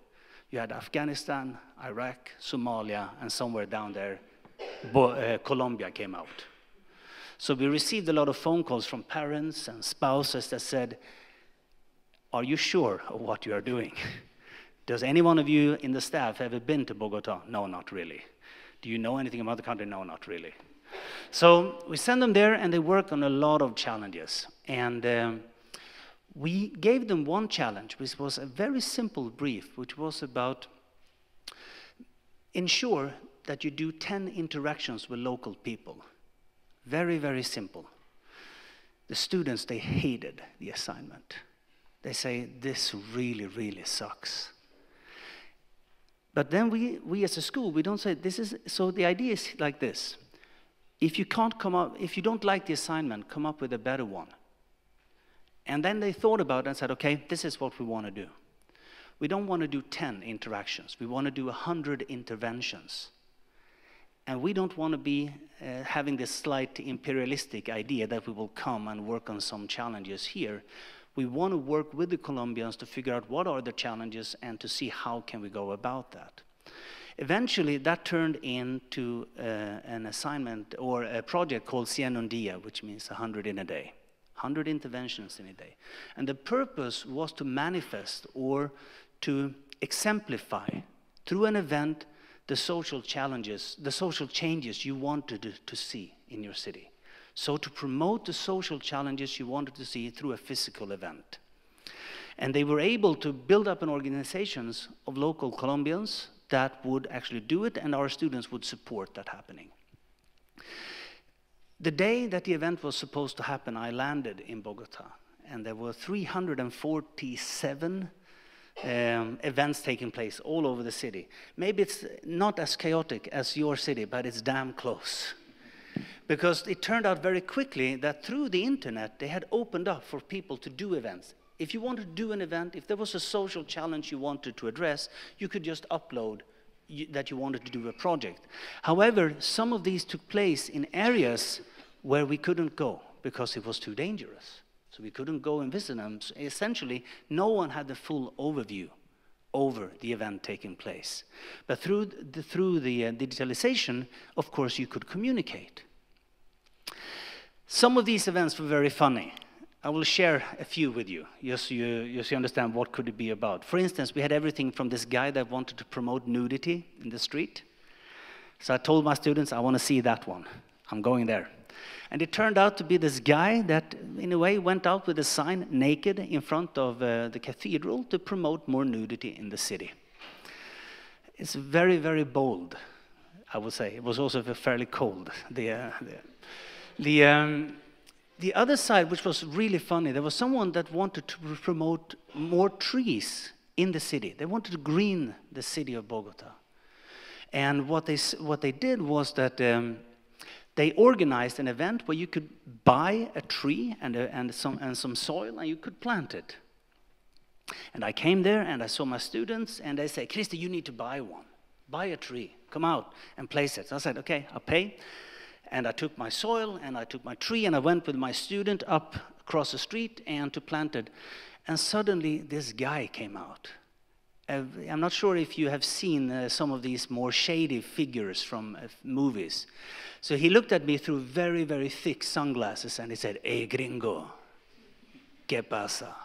You had Afghanistan, Iraq, Somalia, and somewhere down there, Colombia came out. So we received a lot of phone calls from parents and spouses that said, are you sure of what you are doing? Does any one of you in the staff ever been to Bogota? No, not really. Do you know anything about the country? No, not really. So we sent them there, and they worked on a lot of challenges. And we gave them one challenge, which was a very simple brief, which was about ensure that you do 10 interactions with local people. Very, very simple. The students, they hated the assignment. They say, this really, really sucks. But then we as a school, we don't say, this is, so the idea is like this. If you don't like the assignment, come up with a better one. And then they thought about it and said, okay, this is what we want to do. We don't want to do 10 interactions. We want to do 100 interventions. And we don't want to be having this slight imperialistic idea that we will come and work on some challenges here. We want to work with the Colombians to figure out what are the challenges and to see how can we go about that. Eventually, that turned into an assignment or a project called 100 un día, which means 100 in a day. 100 interventions in a day. And the purpose was to manifest or to exemplify through an event the social challenges, the social changes you wanted to see in your city. So to promote the social challenges you wanted to see through a physical event. And they were able to build up an organizations of local Colombians that would actually do it, and our students would support that happening. The day that the event was supposed to happen, I landed in Bogota, and there were 347 events taking place all over the city. Maybe it's not as chaotic as your city, but it's damn close. Because it turned out very quickly that through the internet, they had opened up for people to do events. If you wanted to do an event, if there was a social challenge you wanted to address, you could just upload that you wanted to do a project. However, some of these took place in areas where we couldn't go because it was too dangerous. So we couldn't go and visit them. So essentially, no one had the full overview over the event taking place. But through the digitalization, of course, you could communicate. Some of these events were very funny. I will share a few with you, just so you understand what could it be about. For instance, we had everything from this guy that wanted to promote nudity in the street. So I told my students, I want to see that one. I'm going there. And it turned out to be this guy that, in a way, went out with a sign naked in front of the cathedral to promote more nudity in the city. It's very, very bold, I would say. It was also fairly cold. The other side, which was really funny, there was someone that wanted to promote more trees in the city. They wanted to green the city of Bogota. And what they did was that they organized an event where you could buy a tree and some soil, and you could plant it. And I came there, and I saw my students, and they said, Christer, you need to buy one. Buy a tree. Come out and place it. So I said, okay, I'll pay. And I took my soil, and I took my tree, and I went with my student up across the street and to plant it. And suddenly, this guy came out. I'm not sure if you have seen some of these more shady figures from movies. So he looked at me through very, very thick sunglasses, and he said, "Hey, gringo, ¿qué pasa?"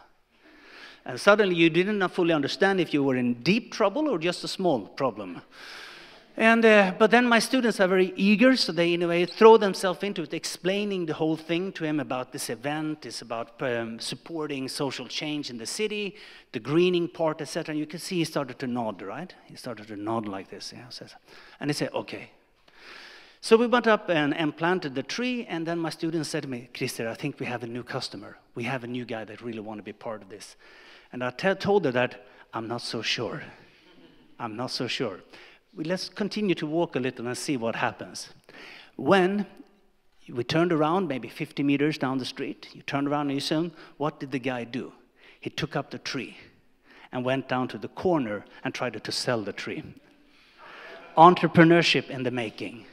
And suddenly, you didn't fully understand if you were in deep trouble or just a small problem. And but then my students are very eager, so they, in a way, throw themselves into it, explaining the whole thing to him about this event. It's about supporting social change in the city, the greening part, etc. And you can see he started to nod, right? He started to nod like this. Yeah, and he said, okay. So we went up and planted the tree, and then my students said to me, Christer, I think we have a new customer. We have a new guy that really wants to be part of this. And I told her that I'm not so sure. I'm not so sure. Let's continue to walk a little and see what happens. When we turned around, maybe 50 meters down the street, you turned around and you said, what did the guy do? He took up the tree and went down to the corner and tried to sell the tree. Entrepreneurship in the making.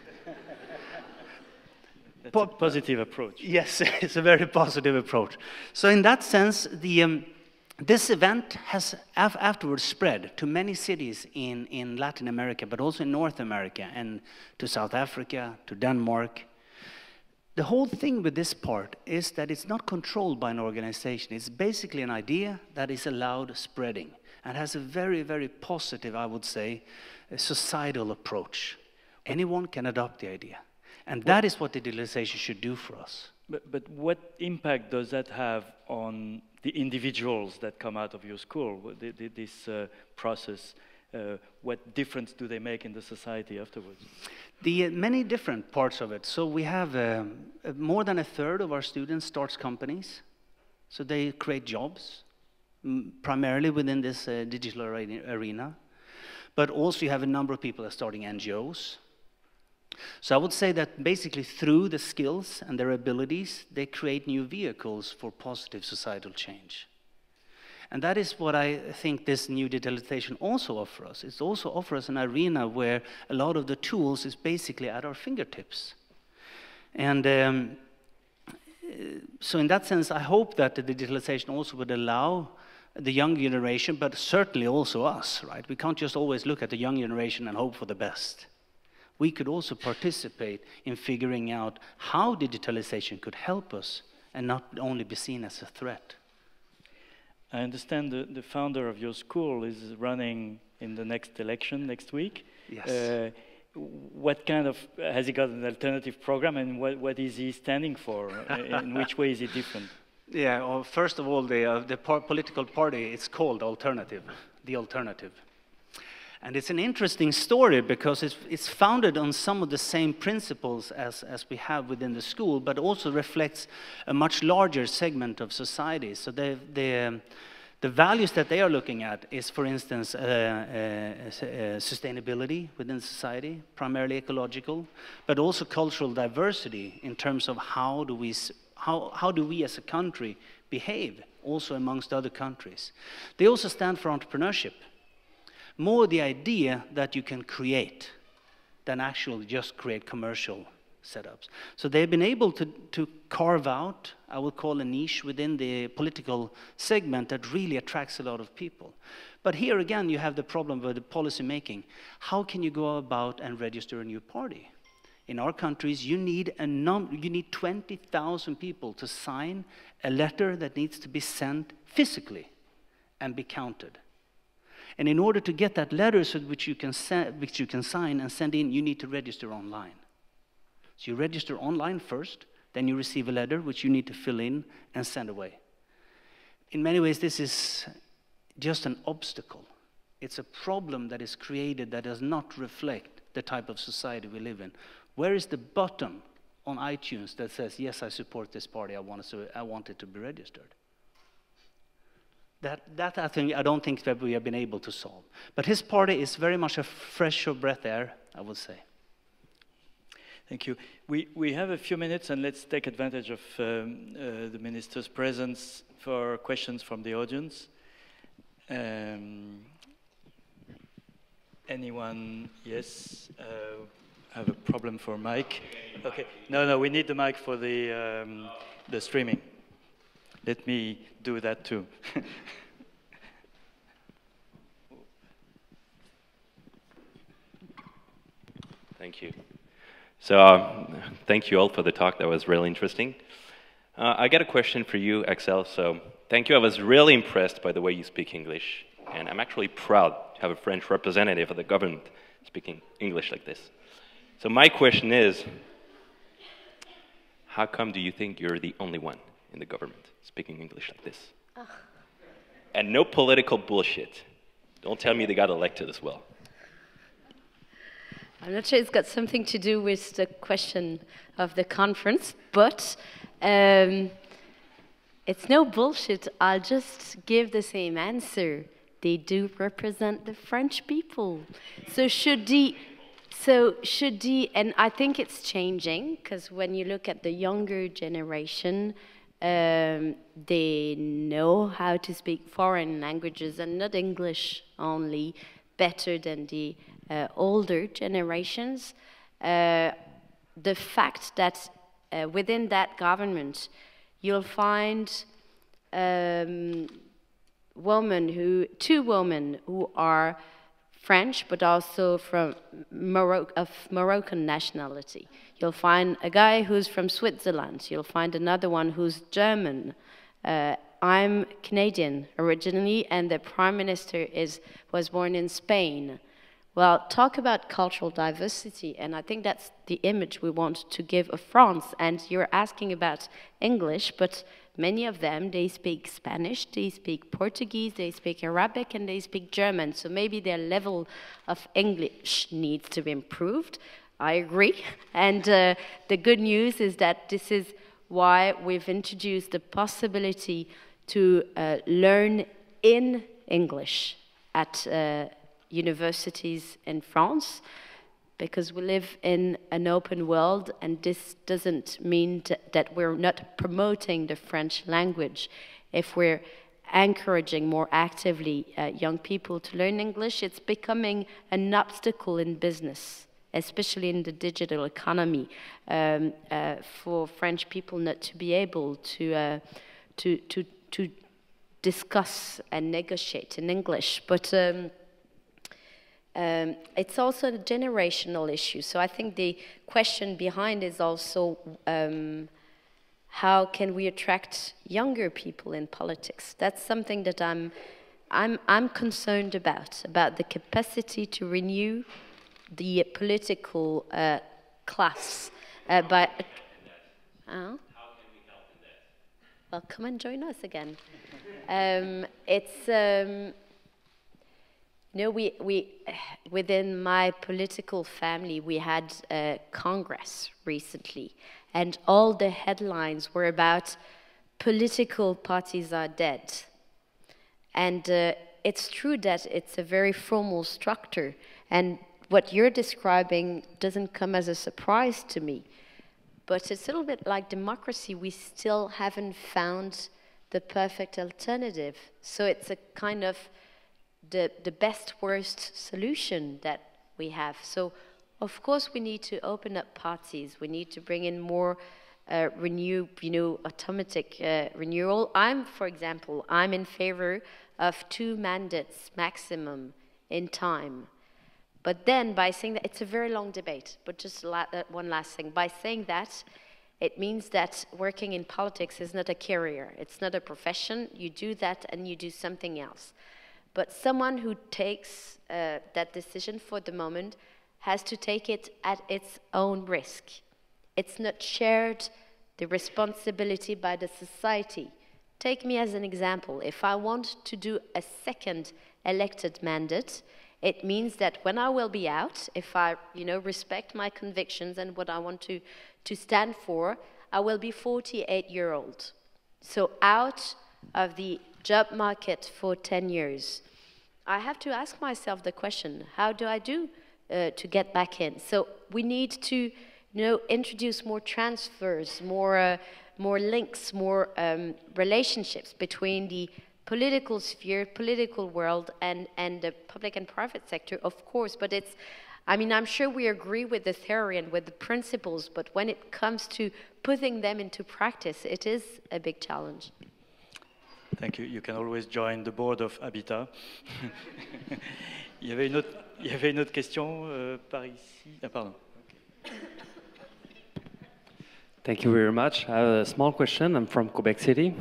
That's a positive approach. Yes, it's a very positive approach. So in that sense, this event has afterwards spread to many cities in Latin America, but also in North America, and to South Africa, to Denmark. The whole thing with this part is that it's not controlled by an organization. It's basically an idea that is allowed spreading and has a very, very positive, I would say, societal approach. Anyone can adopt the idea. And that is what digitalization should do for us. But what impact does that have on the individuals that come out of your school? This process, what difference do they make in the society afterwards? The many different parts of it. So we have more than a third of our students starts companies. So they create jobs, primarily within this digital arena. But also you have a number of people that are starting NGOs. So I would say that basically through the skills and their abilities, they create new vehicles for positive societal change. And that is what I think this new digitalization also offers us. It also offers an arena where a lot of the tools is basically at our fingertips. And so in that sense, I hope that the digitalization also would allow the young generation, but certainly also us, right? We can't just always look at the young generation and hope for the best. We could also participate in figuring out how digitalization could help us and not only be seen as a threat. I understand the founder of your school is running in the next election next week. Yes. What kind of, has he got an alternative program, and what is he standing for? In which way is it different? Yeah, well, first of all, the political party, it's called Alternative, the Alternative. And it's an interesting story because it's founded on some of the same principles as we have within the school, but also reflects a much larger segment of society. So the values that they are looking at is, for instance, sustainability within society, primarily ecological, but also cultural diversity in terms of how do we as a country behave, also amongst other countries. They also stand for entrepreneurship. More the idea that you can create than actually just create commercial setups. So they've been able to carve out, I would call a niche within the political segment that really attracts a lot of people. But here again, you have the problem with the policy making. How can you go about and register a new party? In our countries, you need 20,000 people to sign a letter that needs to be sent physically and be counted. And in order to get that letter which you can sign and send in, you need to register online. So you register online first, then you receive a letter which you need to fill in and send away. In many ways, this is just an obstacle. It's a problem that is created that does not reflect the type of society we live in. Where is the button on iTunes that says, yes, I support this party, I want it to be registered? That I don't think that we have been able to solve. But his party is very much a fresh breath air, I would say. Thank you. We have a few minutes, and let's take advantage of the minister's presence for questions from the audience. Anyone? Yes. I have a problem for mic. Okay. No, we need the mic for the streaming. Let me do that too. Thank you. So thank you all for the talk. That was really interesting. I got a question for you, Axelle. So thank you. I was really impressed by the way you speak English. And I'm actually proud to have a French representative of the government speaking English like this. So my question is, how come do you think you're the only one in the government speaking English like this? Oh. And no political bullshit. Don't tell me they got elected as well. I'm not sure it's got something to do with the question of the conference, but it's no bullshit. I'll just give the same answer. They do represent the French people. So should the, and I think it's changing, because when you look at the younger generation, they know how to speak foreign languages and not English only better than the older generations. The fact that within that government, you'll find two women who are French, but also from of Moroccan nationality. You'll find a guy who's from Switzerland. You'll find another one who's German. I'm Canadian originally, and the Prime Minister was born in Spain. Well, talk about cultural diversity, and I think that's the image we want to give of France. And you're asking about English, but many of them, they speak Spanish, they speak Portuguese, they speak Arabic, and they speak German. So maybe their level of English needs to be improved. I agree. And the good news is that this is why we've introduced the possibility to learn in English at universities in France, because we live in an open world, and this doesn't mean that we're not promoting the French language. If we're encouraging more actively young people to learn English, it's becoming an obstacle in business, especially in the digital economy, for French people not to be able to discuss and negotiate in English. But it's also a generational issue. So I think the question behind is also how can we attract younger people in politics? That's something that I'm concerned about the capacity to renew the political class. How can we help in that? Well, come and join us again. Within my political family, we had a Congress recently, and all the headlines were about political parties are dead. And it's true that it's a very formal structure, and what you're describing doesn't come as a surprise to me. But it's a little bit like democracy. We still haven't found the perfect alternative. So it's a kind of the best worst solution that we have. So of course we need to open up parties. We need to bring in more automatic renewal. For example, I'm in favor of 2 mandates maximum in time. But then by saying that, it's a very long debate, but just one last thing. By saying that, it means that working in politics is not a career. It's not a profession. You do that and you do something else. But someone who takes that decision for the moment has to take it at its own risk. It's not shared, the responsibility by the society. Take me as an example. If I want to do a second elected mandate, it means that when I will be out, if I respect my convictions and what I want to stand for, I will be 48-year-old. So out of the job market for 10 years. I have to ask myself the question, how do I do to get back in? So we need to introduce more transfers, more links, more relationships between the political sphere, political world, and the public and private sector, of course. But I'm sure we agree with the theory and with the principles, but when it comes to putting them into practice, it is a big challenge. Thank you. You can always join the board of Habitat. Il y avait une autre question par ici. Ah, pardon. Okay. Thank you very much. I have a small question. I'm from Quebec City.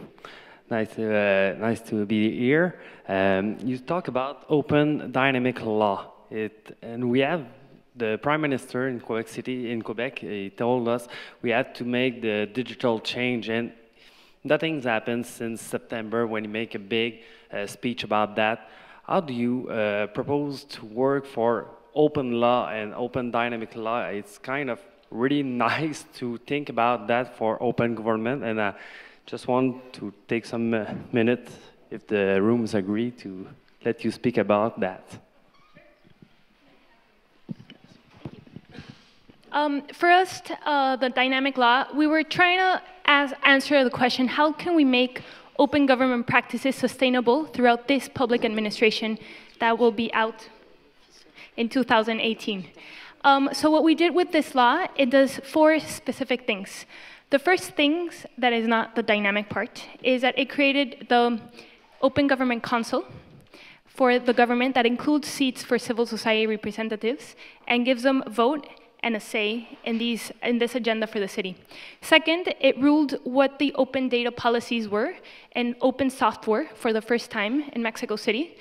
Nice to be here. You talk about open dynamic law. And we have the Prime Minister in Quebec City, in Quebec, he told us we had to make the digital change, and nothing's happened since September when you make a big speech about that. How do you propose to work for open law and open dynamic law? It's kind of really nice to think about that for open government, and I just want to take some minutes, if the rooms agree, to let you speak about that. For us, the dynamic law, we were trying to answer the question, how can we make open government practices sustainable throughout this public administration that will be out in 2018? So what we did with this law, it does 4 specific things. The first things that is not the dynamic part is that it created the Open Government Council for the government that includes seats for civil society representatives and gives them a vote and a say in this agenda for the city. Second, it ruled what the open data policies were and open software for the first time in Mexico City,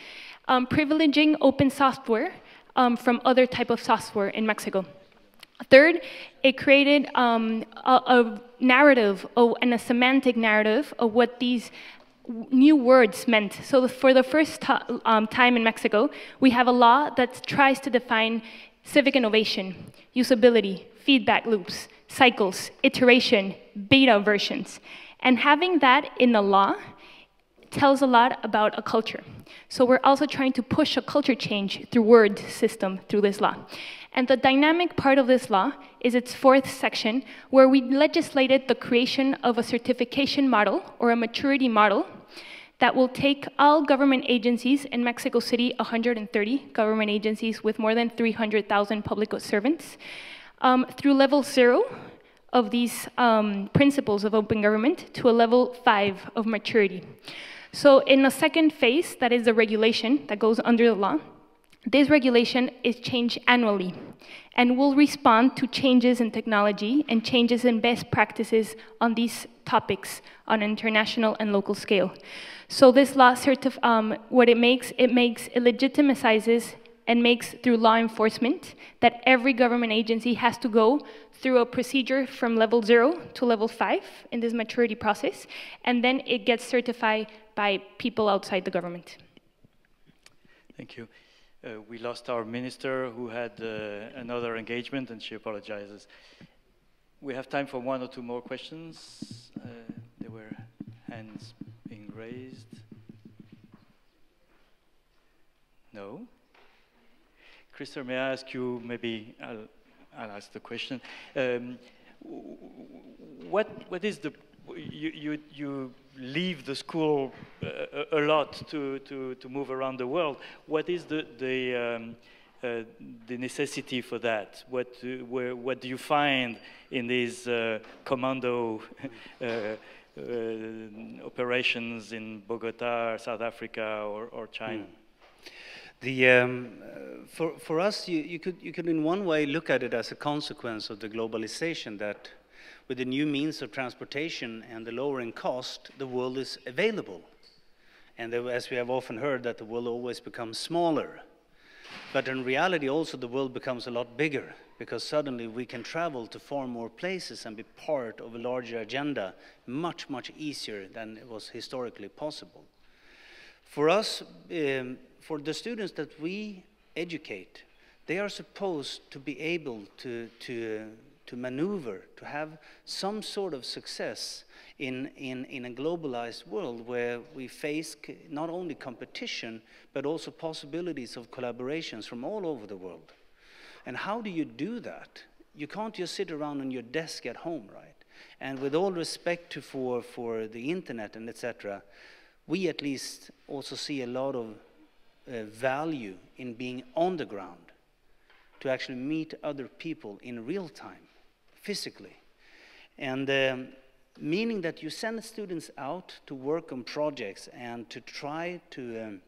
privileging open software from other type of software in Mexico. Third, it created a narrative and a semantic narrative of what these new words meant. So for the first time in Mexico, we have a law that tries to define civic innovation, usability, feedback loops, cycles, iteration, beta versions. And having that in the law tells a lot about a culture. So we're also trying to push a culture change through word system through this law. And the dynamic part of this law is its fourth section, where we legislated the creation of a certification model or a maturity model that will take all government agencies in Mexico City, 130 government agencies with more than 300,000 public servants, through level 0 of these principles of open government to a level 5 of maturity. So in a second phase, that is the regulation that goes under the law, this regulation is changed annually and will respond to changes in technology and changes in best practices on these topics on an international and local scale. So this law, what it legitimizes and makes through law enforcement that every government agency has to go through a procedure from level 0 to level 5 in this maturity process, and then it gets certified by people outside the government. Thank you. We lost our minister who had another engagement, and she apologizes. We have time for one or two more questions. There were hands being raised. No? Christopher, may I ask you, maybe I'll ask the question. What is the, you leave the school a lot to move around the world. What is the necessity for that? What do you find in these commando operations in Bogota, South Africa, or China? For us, you could in one way look at it as a consequence of the globalization, that with the new means of transportation and the lowering cost, the world is available. And as we have often heard, that the world always becomes smaller. But in reality, also, the world becomes a lot bigger, because suddenly we can travel to far more places and be part of a larger agenda much, much easier than it was historically possible. For us, for the students that we educate, they are supposed to be able to maneuver, to have some sort of success in a globalized world where we face not only competition, but also possibilities of collaborations from all over the world. And how do you do that? You can't just sit around on your desk at home, right? And with all respect for the internet and etc., we at least also see a lot of value in being on the ground, to actually meet other people in real time, physically. And meaning that you send students out to work on projects and to try to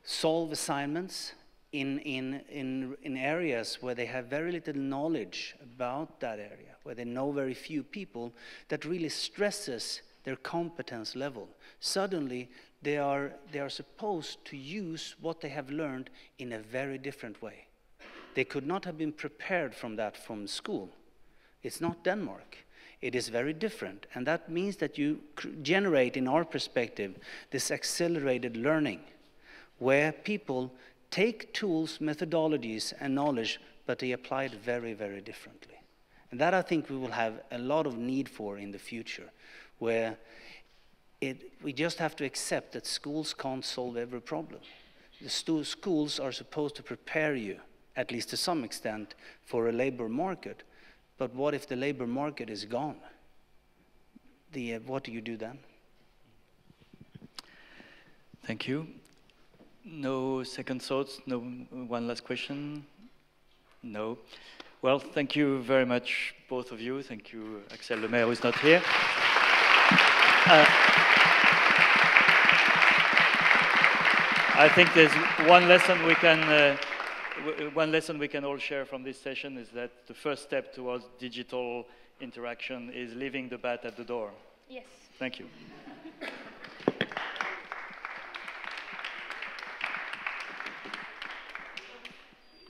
solve assignments in areas where they have very little knowledge about that area, where they know very few people, that really stresses their competence level. Suddenly, they are supposed to use what they have learned in a very different way. They could not have been prepared from that from school. It's not Denmark. It is very different. And that means that you generate, in our perspective, this accelerated learning, where people take tools, methodologies, and knowledge, but they apply it very, very differently. And that I think we will have a lot of need for in the future, where we just have to accept that schools can't solve every problem. The schools are supposed to prepare you, at least to some extent, for a labor market. But what if the labor market is gone? What do you do then? Thank you. No second thoughts? No, one last question? No. Well, thank you very much, both of you. Thank you, Axelle Lemaire, who is not here. I think there's one lesson we can all share from this session is that the first step towards digital interaction is leaving the bat at the door. Yes. Thank you.